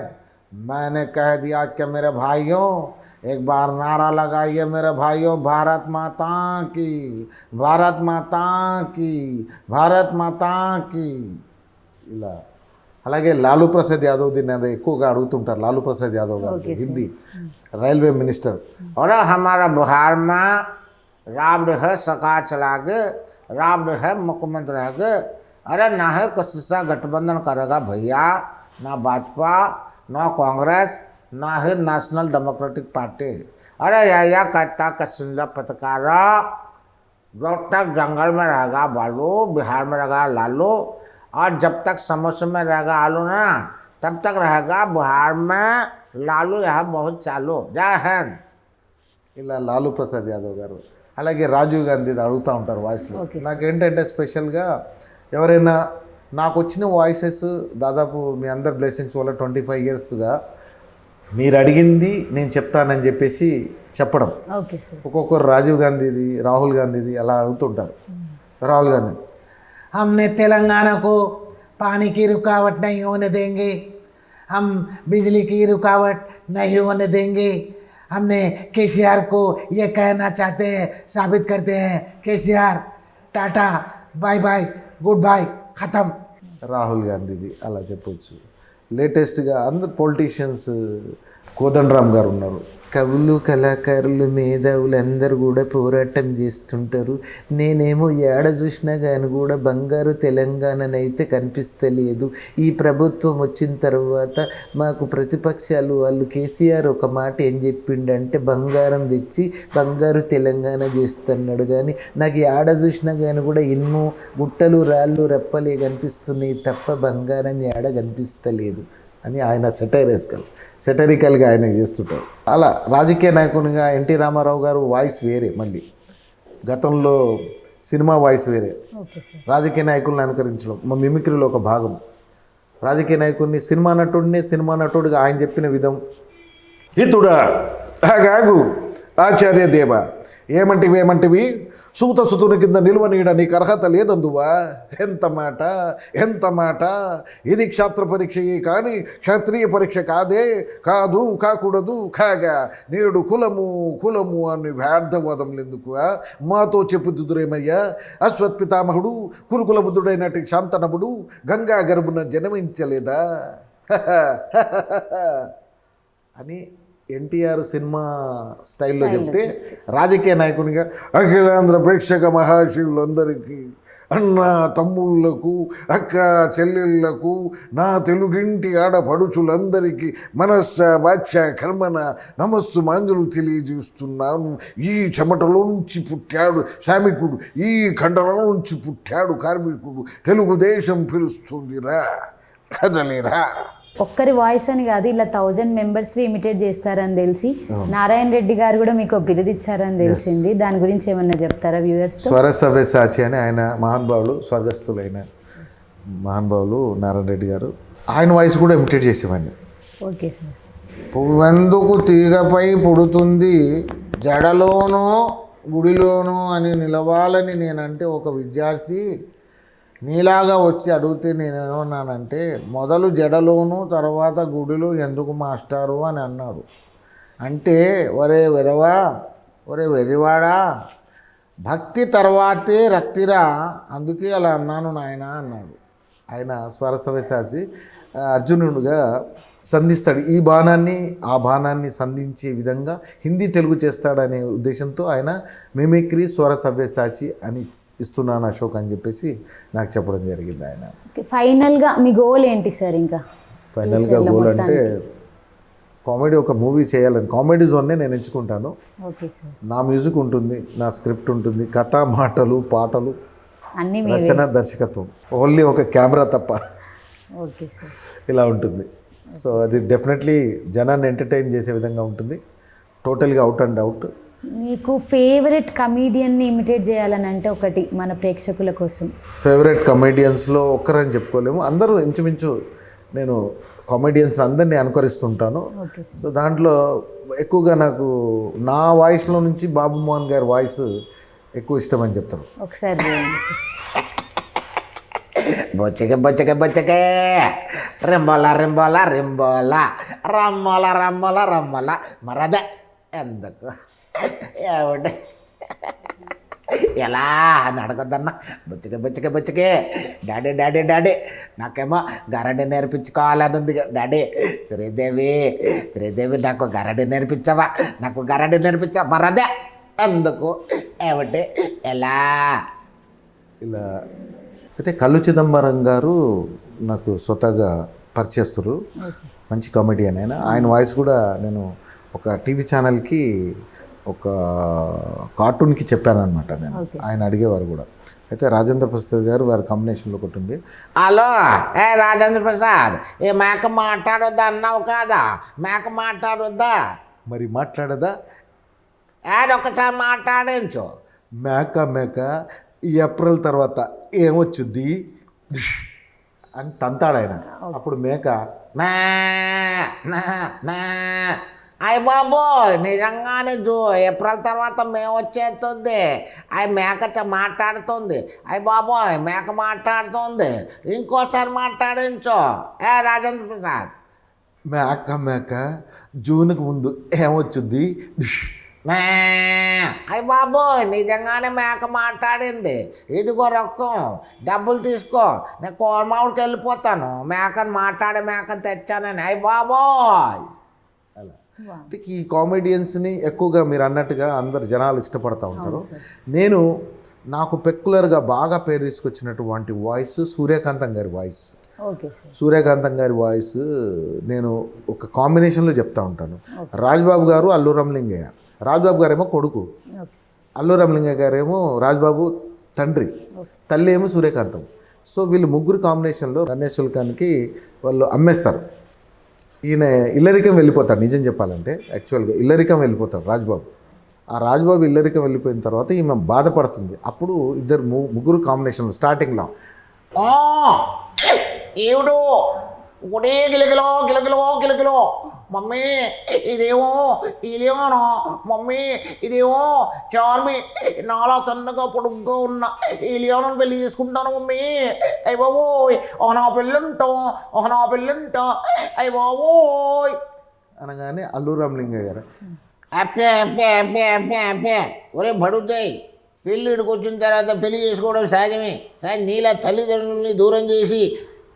Speaker 3: मैंने कह दिया कि मेरे भाइयों एक बार नारा लगाइए मेरे भाइयों, भारत माता की, भारत माता की, भारत माता की. ఇలా అలాగే లాలూ ప్రసాద్ యాదవ్ దీన్ని అది ఎక్కువగా అడుగుతుంటారు. లాలూ ప్రసాద్ యాదవ్ గారు హిందీ రైల్వే మినిస్టర్. और हमारा बिहार में रावण है सका चलागे, रावण है मुख्यमंत्री रहेगा. अरे ना है किसी गठबंधन करेगा भैया, ना भाजपा ना कांग्रेस ना है नेशनल डेमोक्रेटिक पार्टी. अरे या कहता कसिल्ला पत्रकार जब तक जंगल में रहेगा बालू, बिहार में रहेगा लालू, और जब तक समोसे में रहेगा आलू ना, तब तक रहेगा बिहार में लालू, यह बहुत चालू. जय हिंद. ఇలా లాలూ ప్రసాద్ యాదవ్ గారు. అలాగే రాజీవ్ గాంధీ అడుగుతూ ఉంటారు వాయిస్లో. నాకేంటంటే స్పెషల్గా ఎవరైనా నాకు వచ్చిన వాయిసెస్ దాదాపు మీ అందరి బ్లెస్సింగ్స్ వల్ల 25 ఇయర్స్గా మీరు అడిగింది నేను చెప్తానని చెప్పేసి చెప్పడం. ఒక్కొక్కరు రాజీవ్ గాంధీది, రాహుల్ గాంధీది అలా అడుగుతుంటారు. రాహుల్ గాంధీ हमने तेलंगाना को पानी की रुकावट नहीं होने देंगे, हम बिजली की रुकावट नहीं होने देंगे, हमने केसीआर को ये कहना चाहते हैं, साबित करते हैं, KCR tata bye bye goodbye ख़त्म. రాహుల్ గాంధీది అలా చెప్పొచ్చు. లేటెస్ట్గా అందరు పొలిటీషియన్స్ కోదండరామ్ గారు ఉన్నారు. కవులు, కళాకారులు, మేధావులు అందరూ కూడా పోరాటం చేస్తుంటారు. నేనేమో ఏడ చూసినా కానీ కూడా బంగారు తెలంగాణనైతే కనిపిస్తలేదు. ఈ ప్రభుత్వం వచ్చిన తర్వాత మాకు ప్రతిపక్షాలు వాళ్ళు కేసీఆర్ ఒక మాట ఏం చెప్పిండంటే బంగారం తెచ్చి బంగారు తెలంగాణ చేస్తున్నాడు. కానీ నాకు ఏడ చూసినా కానీ కూడా ఎన్నో గుట్టలు, రాళ్ళు, రెప్పలే కనిపిస్తున్నాయి తప్ప బంగారం ఏడ కనిపిస్తలేదు అని ఆయన సెటరికల్గా ఆయన చేస్తుంటారు. అలా రాజకీయ నాయకునిగా ఎన్టీ రామారావు గారు వాయిస్ వేరే, మళ్ళీ గతంలో సినిమా వాయిస్ వేరే. రాజకీయ నాయకులను అనుకరించడం మా మిమిక్రీలో ఒక భాగం. రాజకీయ నాయకుడిని సినిమా నటుడిగా ఆయన చెప్పిన విధం.
Speaker 4: హితుడా ఆగాగు ఆచార్య దేవ, ఏమంటివి సూత సుతుని కింద నిలువనీయడ నీకు అర్హత లేదందువా. ఎంత మాట. ఇది క్షాత్ర పరీక్షయే కానీ క్షత్రియ పరీక్ష కాకూడదు. కాగా నేడు కులము అని వ్యర్థవాదములు ఎందుకువా. మాతో చెప్పుదురేమయ్యా. అశ్వత్పితామహుడు కురుకుల బుద్ధుడైనటి శాంతనముడు గంగా గర్భున జన్మించలేదా అని ఎన్టీఆర్ సినిమా స్టైల్లో చెప్తే, రాజకీయ నాయకునిగా అఖిలాంధ్ర ప్రేక్షక మహాశివులందరికీ, అన్న తమ్ముళ్లకు, అక్క చెల్లెళ్లకు, నా తెలుగింటి ఆడపడుచులందరికీ మనస్స వాచ్య కర్మన నమస్సు మాంజలు తెలియజేస్తున్నాను. ఈ చెమటలోంచి పుట్టాడు శ్రామికుడు, ఈ కండలోంచి పుట్టాడు కార్మికుడు. తెలుగుదేశం పిలుస్తుందిరా, కదలిరా.
Speaker 2: ఒక్కరి వాయిస్ అని కాదు, ఇలా 1000 మెంబర్స్వి ఇమిటేట్ చేస్తారని తెలిసి నారాయణ రెడ్డి గారు కూడా మీకు పిలుదిచ్చారని తెలిసింది. దాని గురించి ఏమన్నా చెప్తారా వ్యూవర్స్?
Speaker 3: స్వరసవ్యసాచి అని ఆయన మహానుభావులు, స్వర్గస్థులైన మహానుభావులు నారాయణ రెడ్డి గారు, ఆయన వాయిస్ కూడా ఇమిటేట్ చేసేవాడిని.
Speaker 2: Okay sir.
Speaker 3: పువ్వెందుకు తీగపై పుడుతుంది, జడలోనో గుడిలోనో అని నిలవాలని నేనంటే ఒక విద్యార్థి నీలాగా వచ్చి అడిగితే నేనేమన్నానంటే, మొదలు జడలోను తర్వాత గుడిలో ఎందుకు మాస్టారు అని అన్నాడు. అంటే ఒరే వెదవా, ఒరే వెరివాడా, భక్తి తర్వాతే రక్తిరా, అందుకే అలా అన్నాను నాయన అన్నాడు. ఆయన స్వరసవ్యసాచి అర్జునుడిగా సంధిస్తాడు. ఈ బాణాన్ని ఆ బాణాన్ని సంధించే విధంగా హిందీ తెలుగు చేస్తాడనే ఉద్దేశంతో ఆయన మిమిక్రీ స్వరసవ్యసాచి అని ఇస్తున్నాను అశోక్ అని చెప్పేసి నాకు చెప్పడం జరిగింది. ఆయన
Speaker 2: ఫైనల్గా మీ గోల్ ఏంటి సార్? ఇంకా
Speaker 3: ఫైనల్గా గోల్ అంటే కామెడీ, ఒక మూవీ చేయాలని. కామెడీ జోన్నే నేను ఎంచుకుంటాను.
Speaker 2: Okay sir.
Speaker 3: నా మ్యూజిక్ ఉంటుంది, నా స్క్రిప్ట్ ఉంటుంది, కథ, మాటలు, పాటలు,
Speaker 2: అన్ని
Speaker 3: రచన, దర్శకత్వం, ఓన్లీ ఒక కెమెరా తప్ప.
Speaker 2: Okay sir.
Speaker 3: ఇలా ఉంటుంది. సో అది డెఫినెట్లీ జనాన్ని ఎంటర్టైన్ చేసే విధంగా ఉంటుంది. టోటల్గా అవుట్ అండ్ అవుట్.
Speaker 2: మీకు ఫేవరెట్ కమీడియన్ని ఇమిటేట్ చేయాలని అంటే ఒకటి మన ప్రేక్షకుల కోసం.
Speaker 3: ఫేవరెట్ కమేడియన్స్లో ఒక్కరని చెప్పుకోలేము, అందరూ ఇంచుమించు నేను కామెడియన్స్ అందరినీ అనుకరిస్తుంటాను. సో దాంట్లో ఎక్కువగా నాకు నా వాయిస్లో నుంచి బాబు మోహన్ గారి వాయిస్ ఎక్కువ ఇష్టం అని చెప్తాను.
Speaker 2: ఒకసారి
Speaker 3: బొచ్చకే రింబోలా రమ్మల మరదే ఎందుకు ఏమంటే ఎలా అని అడగొద్దన్న. బొచ్చకే డాడీ నాకేమో గరడి నేర్పించుకోవాలని ఉంది డాడీ. శ్రీదేవి నాకు గరడి నేర్పించావా, మరదే ఎందుకు ఏమంటే ఎలా. ఇలా అయితే కల్లు చిదంబరం గారు నాకు స్వతహాగా పరిచయస్తున్నారు, మంచి కామెడియన్. ఆయన వాయిస్ కూడా నేను ఒక టీవీ ఛానల్కి ఒక కార్టూన్కి చెప్పానమాట నేను. ఆయన అడిగేవారు కూడా. అయితే రాజేంద్ర ప్రసాద్ గారు వారి కాంబినేషన్లో ఒకటి ఉంది. హలో రాజేంద్ర ప్రసాద్, ఏ మేక మాట్లాడొద్దా అన్నావు కాదా, మేక మాట్లాడొద్దా, మరి మాట్లాడదా, ఒకసారి మాట్లాడించు. మేక ఏప్రిల్ తర్వాత ఏమొచ్చుద్ది అని తంతాడు ఆయన. అప్పుడు మేక అయ్య బాబోయ్ నిజంగానే ఏప్రిల్ తర్వాత మేము వచ్చేస్తుంది, అవి మేక మాట్లాడుతుంది, అయ్య బాబోయ్ మేక మాట్లాడుతుంది, ఇంకోసారి మాట్లాడించు రాజేంద్ర ప్రసాద్. మేక జూన్కి ముందు ఏమొచ్చుద్ది, అయ్య బాబోయ్ నిజంగానే మేక మాట్లాడింది, ఇదిగో రొక్కం డబ్బులు తీసుకో, నేను కోరమావుడికి వెళ్ళిపోతాను, మేకని తెచ్చానని. అయ్య బాబోయ్ అలా. ఈ కామెడియన్స్ని ఎక్కువగా మీరు అన్నట్టుగా అందరు జనాలు ఇష్టపడతా ఉంటారు. నేను నాకు పెక్యులర్గా బాగా పేరు తీసుకొచ్చినటువంటి వాయిస్ సూర్యకాంతం గారి వాయిస్.
Speaker 2: Okay sir.
Speaker 3: సూర్యకాంతం గారి వాయిస్ నేను ఒక కాంబినేషన్లో చెప్తా ఉంటాను. రాజ్బాబు గారు అల్లు రామలింగయ్య. రాజ్బాబు గారేమో కొడుకు, అల్లు రామలింగయ్య గారేమో రాజ్బాబు తండ్రి, తల్లి ఏమో సూర్యకాంతం. సో వీళ్ళు ముగ్గురు కాంబినేషన్లో గణేష్ ఖాన్కి వాళ్ళు అమ్మేస్తారు. ఈయన ఇల్లరికం వెళ్ళిపోతాడు. నిజం చెప్పాలంటే యాక్చువల్గా ఇల్లరికం వెళ్ళిపోతాడు రాజ్బాబు. ఆ రాజ్బాబు ఇల్లరికం వెళ్ళిపోయిన తర్వాత ఈమె బాధపడుతుంది. అప్పుడు ఇద్దరు ముగ్గురు కాంబినేషన్లో స్టార్టింగ్లో
Speaker 5: ఏమిటో ఒకటే గిలగిలో గిలగిలో గిలగిలో మమ్మీ ఇదేమో ఇలియానా, మమ్మీ ఇదేమో చార్మి, నాలా సన్నగా పొడుగ్గా ఉన్న ఇలియానాను పెళ్లి చేసుకుంటాను మమ్మీ. అయ్య బాబోయ్ నా పెళ్ళంటాం, నా పెళ్ళంట, అయ్య బాబోయ్
Speaker 3: అనగానే అల్లు రామలింగయ్య గారు
Speaker 5: అప్పే అప్పే అప్పే అప్పే అప్పే ఒరే బడుతాయి. పెళ్ళిడికి వచ్చిన తర్వాత పెళ్లి చేసుకోవడం సహజమే, కానీ నీలా తల్లిదండ్రులని దూరం చేసి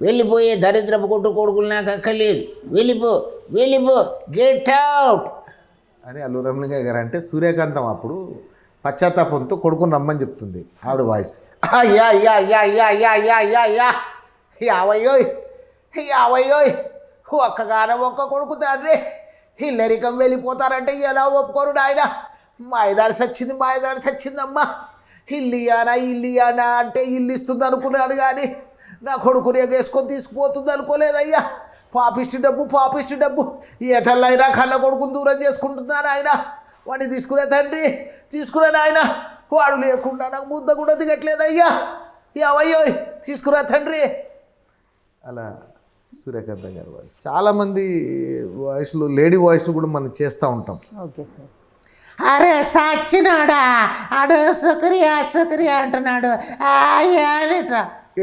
Speaker 5: వెళ్ళిపోయే దరిద్రపు కొడుకులు నాకు అక్కర్లేదు. వెళ్ళిపో వెళ్ళిపో, గెట్ అవుట్
Speaker 3: అని అల్లు రామలింగయ్య గారు అంటే సూర్యకాంతం అప్పుడు పశ్చాత్తాపంతో కొడుకుని రమ్మని చెప్తుంది ఆవిడ వాయిస్.
Speaker 5: అయ్యా అయ్యా అయ్యా అయ్యా అయ్యా అయ్యా అయ్యా అయ్యా యావయ్యోయ్ యావయ్యోయ్, ఒక్క కొడుకు తండ్రి ఇల్లరికం వెళ్ళిపోతారంటే ఎలా ఒప్పుకోరు నాయన. మాయదారి సచ్చిందమ్మా. ఇల్లియానా అంటే ఇల్లు ఇస్తుంది అనుకున్నాను, కానీ నా కొడుకుని ఎగేసుకొని తీసుకుపోతుంది అనుకోలేదయ్యా. పాపిష్టి డబ్బు ఏ తల్లైనా కళ్ళ కొడుకుని దూరం చేసుకుంటున్నాను ఆయన. వాడిని తీసుకునే తండ్రి తీసుకునే నాయన, వాడు లేకుండా నాకు ముద్ద కూడా దిగట్లేదయ్యా. అవయ్యో తీసుకురా తండ్రి.
Speaker 3: అలా సూర్యకాంతం గారి వాయిస్. చాలామంది వాయిస్లు లేడీ వాయిస్లు కూడా మనం చేస్తూ ఉంటాం.
Speaker 2: Okay sir.
Speaker 5: అరే సచ్చినాడా ఆడు సుక్రియా అంటున్నాడు.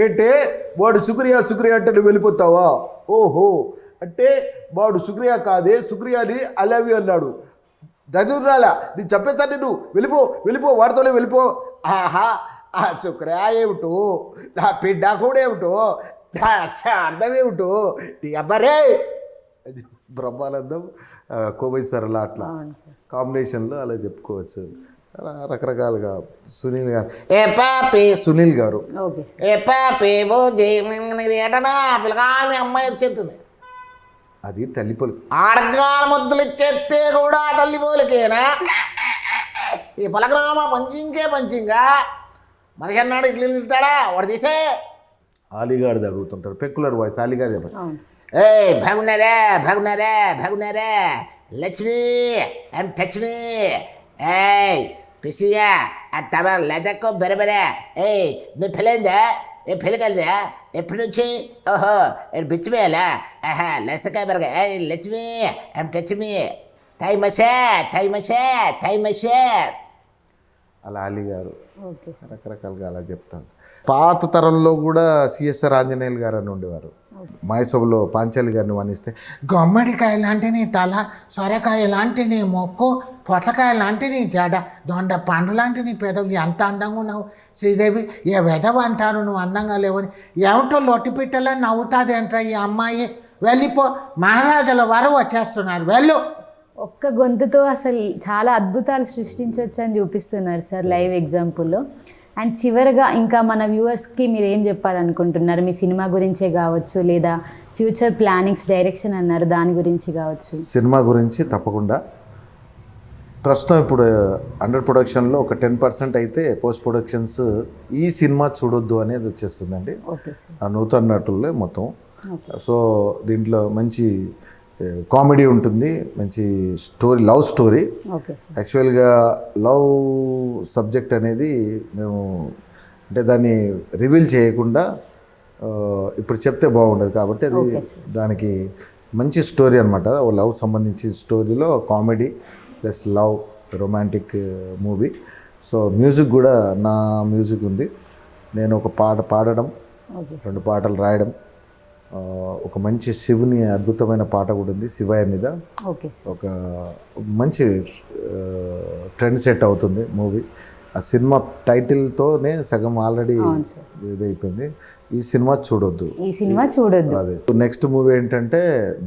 Speaker 3: ఏంటే వాడు శుక్రియా అంటే నువ్వు వెళ్ళిపోతావా? ఓహో, అంటే వాడు శుక్రియా కాదే, శుక్రియాని ఐ లవ్ యూ అన్నాడు. దజుర్రాలా నేను చెప్పేస్తాను, నువ్వు వెళ్ళిపో వాడితోనే వెళ్ళిపో.
Speaker 5: ఆహా ఆ శుక్రియా ఏమిటో, నా బిడ్డ కూడా ఏమిటో, నా అర్థం ఏమిటో, నీ అబ్బరే
Speaker 3: అది బ్రహ్మానందం కోవై సార్ అలా అట్లా కాంబినేషన్లో అలా చెప్పుకోవచ్చు. రకరకాలుగా సునీల్ గారు, సునీల్ గారు
Speaker 5: పిల్లగాని అమ్మాయి వచ్చేస్తుంది.
Speaker 3: అది తల్లి పోలిక.
Speaker 5: ఆడగాని ముద్దులు ఇచ్చేస్తే కూడా తల్లి పోలికేనా? ఈ పలకరామ పంచింగా మనకి అన్నాడు ఇట్లా వెళ్తాడా వాడు తీసే.
Speaker 3: అలీగాడిది అడుగుతుంటారు పెక్యులర్ వాయిస్. అలీగాడు చెప్పండి.
Speaker 5: ఏ భగునారా లక్ష్మి ఐమ్ టచ్ మీ. ఏయ్ పిసియా తమ లజక్కో బెరబెరే. ఏయ్ నువ్వు పెళ్ళైందా? పెళ్ళికెళ్దా? ఎప్పటి నుంచి? ఓహో బిచ్చిపోయాలా? ఆహా లెసకాయ బెరగా. ఏయ్ లక్ష్మి ఐమ్ టచ్ మీ. టై మషే.
Speaker 3: అలా అలీ గారు రకరకాలుగా అలా చెప్తాను. పాత తరంలో కూడా సిఎస్ఆర్ ఆంజనేయులు గారు అని ఉండేవారు. మైసభలో పాంచాలి గారిని వనిస్తే,
Speaker 5: గుమ్మడికాయ లాంటి నీ తల, సొరకాయ లాంటి నీ మొక్కు, పొట్లకాయ లాంటి నీ జడ, దొండ పండు లాంటి నీ పెదవి, ఎంత అందంగా ఉన్నావు శ్రీదేవి. ఏ వెదవ అంటారు నువ్వు అందంగా లేవని. ఏమిటో లొట్టి పిట్టలా నవ్వుతుంది అంటారా ఈ అమ్మాయి. వెళ్ళిపో, మహారాజుల వారు వచ్చేస్తున్నారు, వెళ్ళు.
Speaker 2: ఒక్క గొంతుతో అసలు చాలా అద్భుతాలు సృష్టించవచ్చు అని చూపిస్తున్నారు సార్ లైవ్ ఎగ్జాంపుల్లో. అండ్ చివరిగా ఇంకా మన వ్యూవర్స్కి మీరు ఏం చెప్పాలనుకుంటున్నారు? మీ సినిమా గురించే కావచ్చు, లేదా ఫ్యూచర్ ప్లానింగ్స్, డైరెక్షన్ అన్నారు, దాని గురించి కావచ్చు.
Speaker 3: సినిమా గురించి తప్పకుండా. ప్రస్తుతం ఇప్పుడు అండర్ ప్రొడక్షన్లో ఒక 10% అయితే పోస్ట్ ప్రొడక్షన్స్ ఈ సినిమా చూడొద్దు అనేది వచ్చేస్తుందండి. ఆ నూతన నటులే మొత్తం. సో దీంట్లో మంచి కామెడీ ఉంటుంది, మంచి స్టోరీ, లవ్ స్టోరీ. యాక్చువల్గా లవ్ సబ్జెక్ట్ అనేది మేము అంటే దాన్ని రివీల్ చేయకుండా ఇప్పుడు చెప్తే బాగుండదు కాబట్టి అది దానికి మంచి స్టోరీ అనమాట. ఓ లవ్ సంబంధించిన స్టోరీలో comedy plus love romantic movie. So music కూడా నా మ్యూజిక్ ఉంది. నేను ఒక పాట పాడడం, 2 పాటలు రాయడం, ఒక మంచి శివుని అద్భుతమైన పాట కూడా ఉంది శివయ్య మీద. ఒక మంచి ట్రెండ్ సెట్ అవుతుంది మూవీ. ఆ సినిమా టైటిల్తోనే సగం ఆల్రెడీ
Speaker 2: అవును సార్.
Speaker 3: ఇదైపోయింది. ఈ సినిమా చూడొద్దు.
Speaker 2: ఈ సినిమా చూడొద్దు.
Speaker 3: అదే నెక్స్ట్ మూవీ ఏంటంటే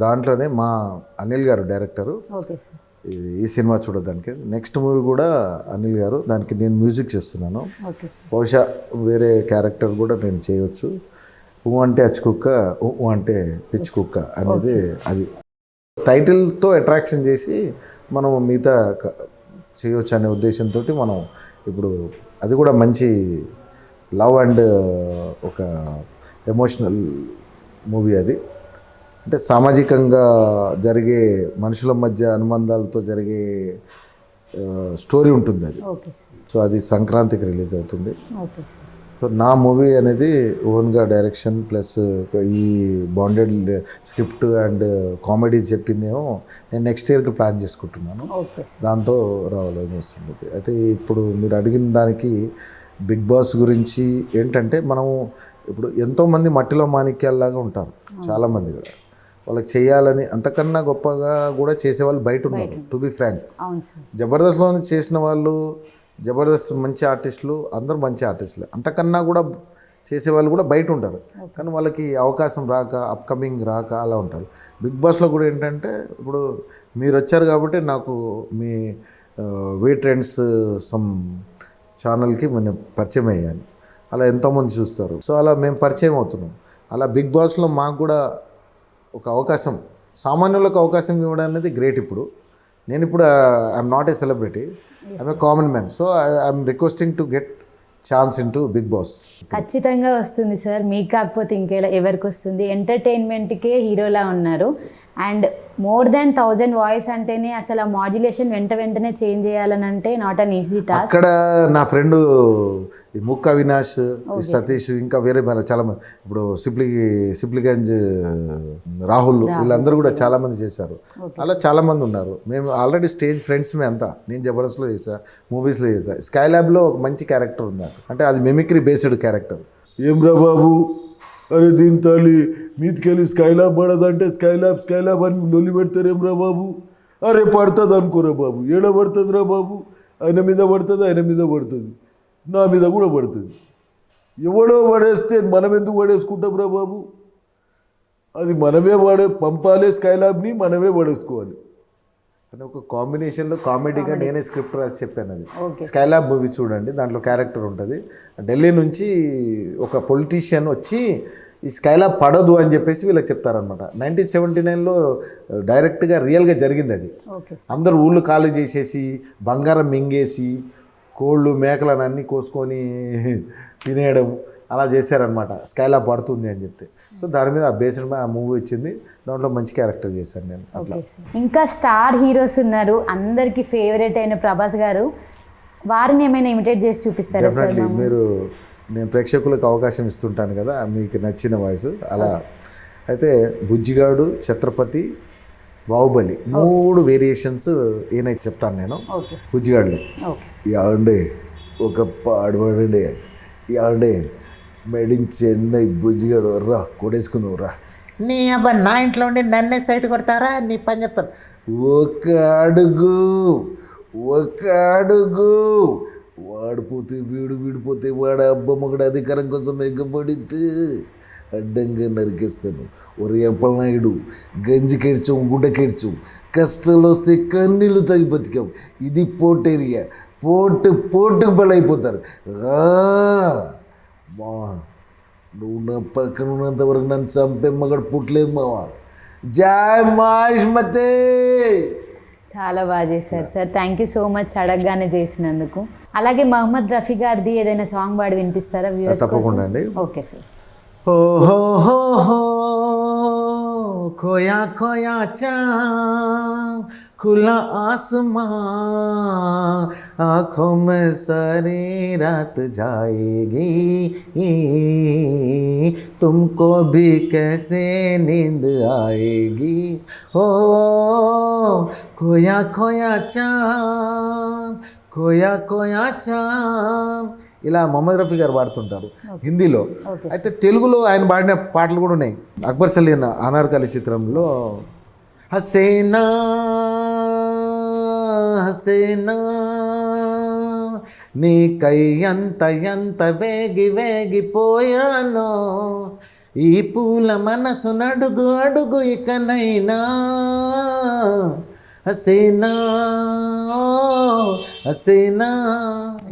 Speaker 3: దాంట్లోనే మా అనిల్ గారు డైరెక్టరు,
Speaker 2: ఓకే సార్.
Speaker 3: ఈ సినిమా చూడడానికి. నెక్స్ట్ మూవీ కూడా అనిల్ గారు, దానికి నేను మ్యూజిక్ చేస్తున్నాను.
Speaker 2: Okay sir.
Speaker 3: బహుశా వేరే క్యారెక్టర్ కూడా నేను చేయొచ్చు. అంటే అచ్చి కుక్క, అంటే పిచ్చి కుక్క అనేది అది టైటిల్తో అట్రాక్షన్ చేసి మనం మిగతా చేయొచ్చు అనే ఉద్దేశంతో మనం ఇప్పుడు అది కూడా మంచి లవ్ అండ్ ఒక ఎమోషనల్ మూవీ అది. అంటే సామాజికంగా జరిగే మనుషుల మధ్య అనుబంధాలతో జరిగే స్టోరీ ఉంటుంది అది.
Speaker 2: Okay sir.
Speaker 3: సో అది సంక్రాంతికి రిలీజ్ అవుతుంది.
Speaker 2: Okay sir.
Speaker 3: సో నా మూవీ అనేది ఓన్గా డైరెక్షన్ ప్లస్ ఈ బాండెడ్ స్క్రిప్ట్ అండ్ కామెడీ చెప్పిందేమో నేను నెక్స్ట్ ఇయర్కి ప్లాన్ చేసుకుంటున్నాను.
Speaker 2: Okay sir.
Speaker 3: దాంతో రావాలని వస్తుంది. అయితే ఇప్పుడు మీరు అడిగిన దానికి బిగ్ బాస్ గురించి ఏంటంటే, మనం ఇప్పుడు ఎంతోమంది మట్టిలో మాణిక్యాల్లాగా ఉంటారు చాలామంది కూడా. వాళ్ళకి చేయాలని అంతకన్నా గొప్పగా కూడా చేసేవాళ్ళు బయట ఉన్నారు, టు బి ఫ్రాంక్.
Speaker 2: అవును సార్.
Speaker 3: జబర్దస్త్లో చేసిన వాళ్ళు, జబర్దస్త్ మంచి ఆర్టిస్టులు, అందరూ మంచి ఆర్టిస్టులే, అంతకన్నా కూడా చేసేవాళ్ళు కూడా బయట ఉంటారు. కానీ వాళ్ళకి అవకాశం రాక, అప్కమింగ్ రాక అలా ఉంటారు. బిగ్ బాస్లో కూడా ఏంటంటే, ఇప్పుడు మీరు వచ్చారు కాబట్టి నాకు మీ వీ ట్రెండ్స్ సమ్ ఛానల్కి నేను పరిచయం అయ్యాను. అలా ఎంతోమంది చూస్తారు. సో అలా మేము పరిచయం అవుతున్నాం. అలా బిగ్ బాస్లో మాకు కూడా ఒక అవకాశం, సామాన్యులకు అవకాశం ఇవ్వడం అనేది గ్రేట్. ఇప్పుడు నేను ఇప్పుడు I'm not a celebrity, I'm a common man. So I'm requesting to get chance into Bigg Boss.
Speaker 2: ఖచ్చితంగా వస్తుంది సార్. మీకు కాకపోతే ఇంకెలా ఎవరికి వస్తుంది? ఎంటర్టైన్మెంట్కే హీరోలా ఉన్నారు. అండ్ మోర్ దాన్ 1000 వాయిస్ అంటేనే అసలు ఆ మాడ్యులేషన్ వెంటనే చేంజ్ చేయాలని అంటే నాట్ అన్ ఈజీ టాస్క్.
Speaker 3: అక్కడ నా ఫ్రెండ్ ఈ ముక్క అవినాష్, ఈ సతీష్, ఇంకా వేరే చాలా మంది, ఇప్పుడు సిప్లిగంజ్ రాహుల్, వీళ్ళందరూ కూడా చాలా మంది చేశారు. అలా చాలా మంది ఉన్నారు. మేము ఆల్రెడీ స్టేజ్ ఫ్రెండ్స్ అంతా. నేను జబర్దస్త్లో చేశా, మూవీస్లో చేశా. స్కై ల్యాబ్లో ఒక మంచి క్యారెక్టర్ ఉంది, అంటే అది మిమిక్రీ బేస్డ్ క్యారెక్టర్.
Speaker 4: ఏం రా బాబు, అరే దీని తల్లి మీదికెళ్ళి స్కైలాబ్ పడదంటే స్కైలాబ్ అని నొల్లి పెడతారేం రా బాబు. అరే పడుతుంది అనుకోరా బాబు, ఏడ పడుతుంది రా బాబు. ఆయన మీద పడుతుంది, నా మీద కూడా పడుతుంది. ఎవడో పడేస్తే మనం ఎందుకు పడేసుకుంటాం రా బాబు? అది మనమే పంపాలి, స్కైలాబ్ని మనమే పడేసుకోవాలి.
Speaker 3: అని ఒక కాంబినేషన్లో కామెడీగా నేనే స్క్రిప్ట్ రాసి చెప్పాను. అది స్కైలాబ్ మూవీ చూడండి, దాంట్లో క్యారెక్టర్ ఉంటుంది. ఢిల్లీ నుంచి ఒక పొలిటీషియన్ వచ్చి ఈ స్కైలాబ్ పడదు అని చెప్పేసి వీళ్ళకి చెప్తారనమాట. 1979లో డైరెక్ట్గా రియల్గా జరిగింది అది. అందరూ ఊళ్ళు ఖాళీ చేసేసి బంగారం మింగేసి కోళ్ళు మేకలను అన్నీ కోసుకొని తినేయడం అలా చేశారనమాట, స్కైలాబ్ పడుతుంది అని చెప్తే. సో దాని మీద ఆ బేస్డ్ మీద ఆ మూవీ వచ్చింది. దాంట్లో మంచి క్యారెక్టర్ చేశాను నేను. అట్లా
Speaker 2: ఇంకా స్టార్ హీరోస్ ఉన్నారు, అందరికీ ఫేవరెట్ అయిన ప్రభాస్ గారు. వారిని ఏమైనా ఇమిటేట్ చేసి చూపిస్తారా?
Speaker 3: డెఫినెట్లీ. మీరు, నేను ప్రేక్షకులకు అవకాశం ఇస్తుంటాను కదా, మీకు నచ్చిన వాయిస్ అలా. అయితే బుజ్జిగాడు, ఛత్రపతి, బాహుబలి 3 వేరియేషన్స్ ఏనైతే చెప్తాను నేను. బుజ్జిగాడులో యావండే ఒక పాడవాడండి, యావండే మేడ్ ఇన్ చెన్నై బుజ్జిగాడు రా కొడేసుకుందాం రా.
Speaker 5: నీ అబ్బా నా ఇంట్లో ఉండి నన్నే సైట్ కొడతారా? నీ పని చెప్తాను.
Speaker 3: ఒక అడుగు వాడిపోతే వీడిపోతే వాడు అబ్బమ్మగడ అధికారం కోసం ఎగ్గబడితే అడ్డంగా నరికేస్తాను. ఒరే అప్పలనాయుడు, గంజి కేడ్చాం, గుడ్డ కేడ్చాం, కష్టాలు వస్తే కన్నీళ్ళు తగి బతికాం. ఇది పోర్ట్ ఏరియా, పోర్టుకు బలైపోతారు. మా నువ్వు నా పక్కన ఉన్నంత వరకు నన్ను చంపే మగడు పుట్టలేదు మావా. జై మహేష్మతే.
Speaker 2: చాలా బాగా చేశారు sir. Thank you so much అడగగానే చేసినందుకు. అలాగే మహమ్మద్ రఫీ గారిది ఏదైనా సాంగ్ పాడి వినిపిస్తారా వ్యూవర్స్ కోసం?
Speaker 3: తప్పకుండా అండి.
Speaker 2: Okay sir.
Speaker 5: खोया खोया चाँद खुला आसमां आँखों में सारी रात जाएगी, तुमको भी कैसे नींद आएगी. ओ खोया खोया चाँद, खोया खोया चाँद. ఇలా మొహమ్మద్ రఫీ గారు పాడుతుంటారు హిందీలో. అయితే తెలుగులో ఆయన పాడిన పాటలు కూడా ఉన్నాయి. అక్బర్ సలీం అనార్కలి చిత్రంలో హసేనా హసేనా
Speaker 3: నీకై ఎంత వేగిపోయానో ఈ పూల మనసు అడుగు ఇకనైనా హసీనా హసీనా.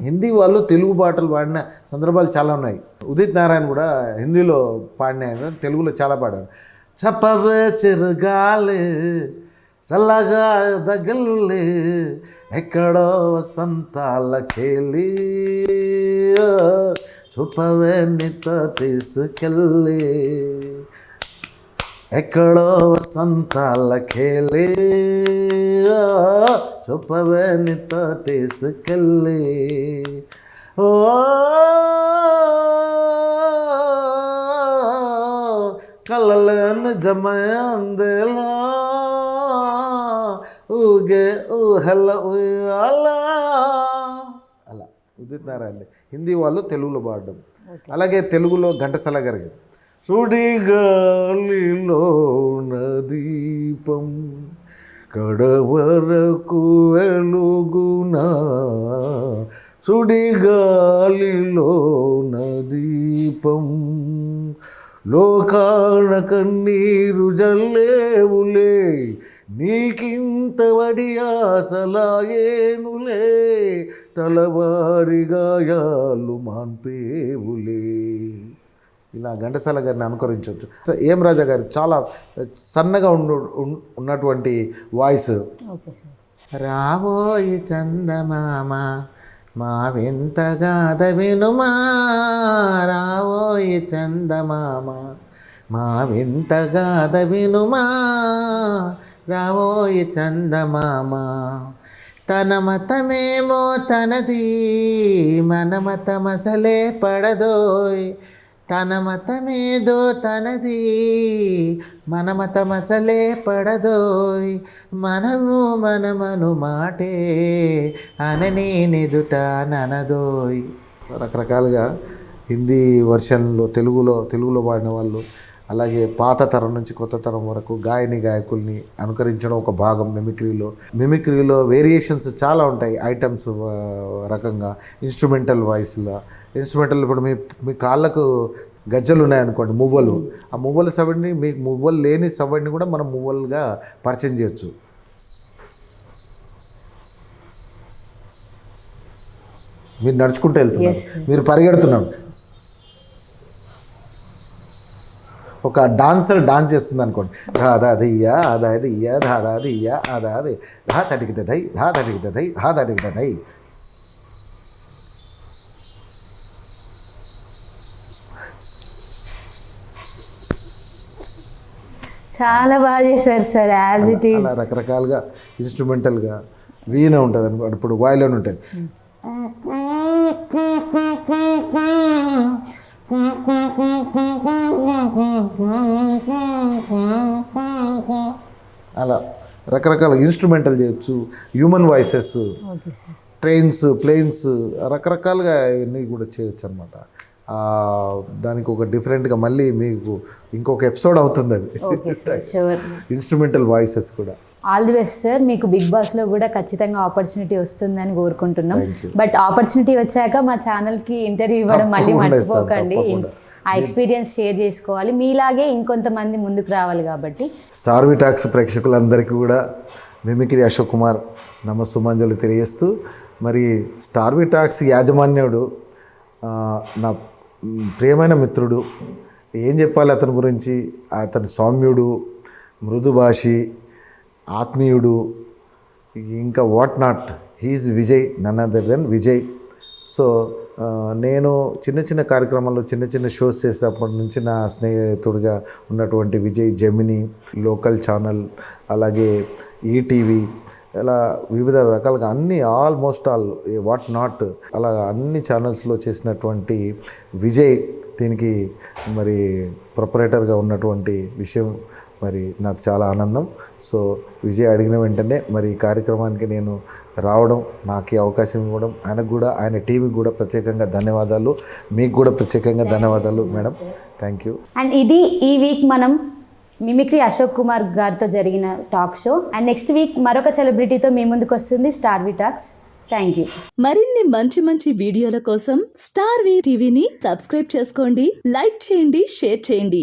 Speaker 3: హిందీ వాళ్ళు తెలుగు పాటలు పాడిన సందర్భాలు చాలా ఉన్నాయి. ఉదిత్ నారాయణ కూడా హిందీలో పాడిన తెలుగులో చాలా పాడారు. చెప్పవే చిరుగాలి చల్లగా తగిలి ఎక్కడో వసంతాలకెళ్ళి చూపవే నీతో తీసుకెళ్ళి ఎక్కడో వసంతాలకెళ్ళి చూపవే నీతో తీసుకెళ్ళి ఓ కళ్ళలో నిజమైందిలా ఊగే ఊహల ఊయాలా. అలా ఉదిత్ నారాయణ హిందీ వాళ్ళు తెలుగులో పాడడం. అలాగే తెలుగులో ఘంటసాల గారికి సుడిగాలిలో దీపం కడవరకు వెలుగునా సుడిగాలిలో దీపం లోకాన కన్నీరు జల్లేవులే నీకింత వడియాసలాయేనులే తలవారి గాయాలు మాన్పేవులే. ఇలా ఘంటసాల గారిని అనుకరించవచ్చు. ఏం రాజా గారు చాలా సన్నగా ఉన్నటువంటి వాయిస్. రాబోయి చందమామ మా వింతగాథ వినుమా రాబోయి చందమామ మా వింతగాథ వినుమా రాబోయి చందమామ తన మతమేమో తనది మన మతమసలే పడదోయ్ తన మతమేదో తనది మన మతమసలే పడదోయ్ మనమను మాటే అననే నెదుట ననదోయ్. రకరకాలుగా హిందీ వర్షన్లో తెలుగులో పాడిన వాళ్ళు, అలాగే పాత తరం నుంచి కొత్త తరం వరకు గాయకుల్ని అనుకరించడం ఒక భాగం మిమిక్రీలో వేరియేషన్స్ చాలా ఉంటాయి. ఐటమ్స్ రకంగా ఇన్స్ట్రుమెంటల్ వాయిస్లో ఇప్పుడు మీ కాళ్ళకు గజ్జలు ఉన్నాయనుకోండి, మువ్వలు, ఆ మువ్వల సవడిని మీకు మువ్వలు లేని సవడిని కూడా మనం మువ్వలుగా పరిచయం చేయొచ్చు. మీరు నడుచుకుంటూ వెళ్తున్నారు, మీరు పరిగెడుతున్నారు, ఒక డాన్సర్ డాన్స్ చేస్తుంది అనుకోండి, ధాదాదియ్యా అదాదియ్యా ధాదాదియ్యా అదాది ధా తటికి దై ధా తటికి దై ధా తటికి దై.
Speaker 2: చాలా బాగా చేశారు సార్. యాజ్ ఇట్ ఈస్
Speaker 3: అలా రకరకాలుగా ఇన్స్ట్రుమెంటల్గా వీణ ఉంటుంది అనుకోండి, ఇప్పుడు వాయిలిన్ ఉంటుంది, అలా రకరకాల ఇన్స్ట్రుమెంటల్ చేయొచ్చు. హ్యూమన్ వాయిసెస్, ట్రైన్స్, ప్లేన్స్, రకరకాలుగా ఇవన్నీ కూడా చేయొచ్చు అనమాట. దానికి ఒక డిఫరెంట్గా మళ్ళీ మీకు ఇంకొక ఎపిసోడ్ అవుతుంది అది. ఇన్స్ట్రుమెంటల్ వాయిసెస్ కూడా.
Speaker 2: All the best sir. మీకు బిగ్ బాస్లో కూడా ఖచ్చితంగా ఆపర్చునిటీ వస్తుందని కోరుకుంటున్నాం. బట్ ఆపర్చునిటీ వచ్చాక మా ఛానల్కి ఇంటర్వ్యూ ఇవ్వడం మళ్ళీ మర్చిపోకండి. ఆ ఎక్స్పీరియన్స్ షేర్ చేసుకోవాలి, మీలాగే ఇంకొంతమంది ముందుకు రావాలి కాబట్టి.
Speaker 3: స్టార్ వి టాక్స్ ప్రేక్షకులందరికీ కూడా మిమిక్రీ అశోక్ కుమార్ నమస్సుమాంజలు తెలియజేస్తూ, మరి స్టార్ వి టాక్స్ యాజమాన్యుడు నా ప్రియమైన మిత్రుడు, ఏం చెప్పాలి అతని గురించి. అతని సౌమ్యుడు, మృదుభాషి, ఆత్మీయుడు, ఇంకా what not. He's Vijay, none other than Vijay. So నేను చిన్న కార్యక్రమాల్లో చిన్న షోస్ చేసేటప్పటి నుంచి నా స్నేహితుడిగా ఉన్నటువంటి విజయ్ జెమినీ, లోకల్ ఛానల్, అలాగే ఈటీవీ, ఇలా వివిధ రకాలుగా అన్ని ఆల్మోస్ట్ ఆల్ వాట్ నాట్ అలా అన్ని ఛానల్స్లో చేసినటువంటి విజయ్ దీనికి మరి ప్రొపరేటర్గా ఉన్నటువంటి విషయం మరి నాకు చాలా ఆనందం. సో విజయ్ అడిగిన వెంటనే మరి ఈ కార్యక్రమానికి నేను రావడం, నాకు ఈ అవకాశం ఇవ్వడం, ఆయనకు కూడా ఆయన టీంకి కూడా ప్రత్యేకంగా ధన్యవాదాలు. మీకు కూడా ప్రత్యేకంగా ధన్యవాదాలు మేడం. Thank you.
Speaker 2: అండ్ ఇది ఈ వీక్ మనం మిమిక్రీ అశోక్ కుమార్ గారితో జరిగిన talk show. And next week మరొక సెలబ్రిటీతో మీ ముందుకు వస్తుంది star V talks. Thank you.
Speaker 1: మరిన్ని మంచి మంచి వీడియోల కోసం స్టార్ టీవీని సబ్స్క్రైబ్ చేసుకోండి, లైక్ చేయండి, షేర్ చేయండి.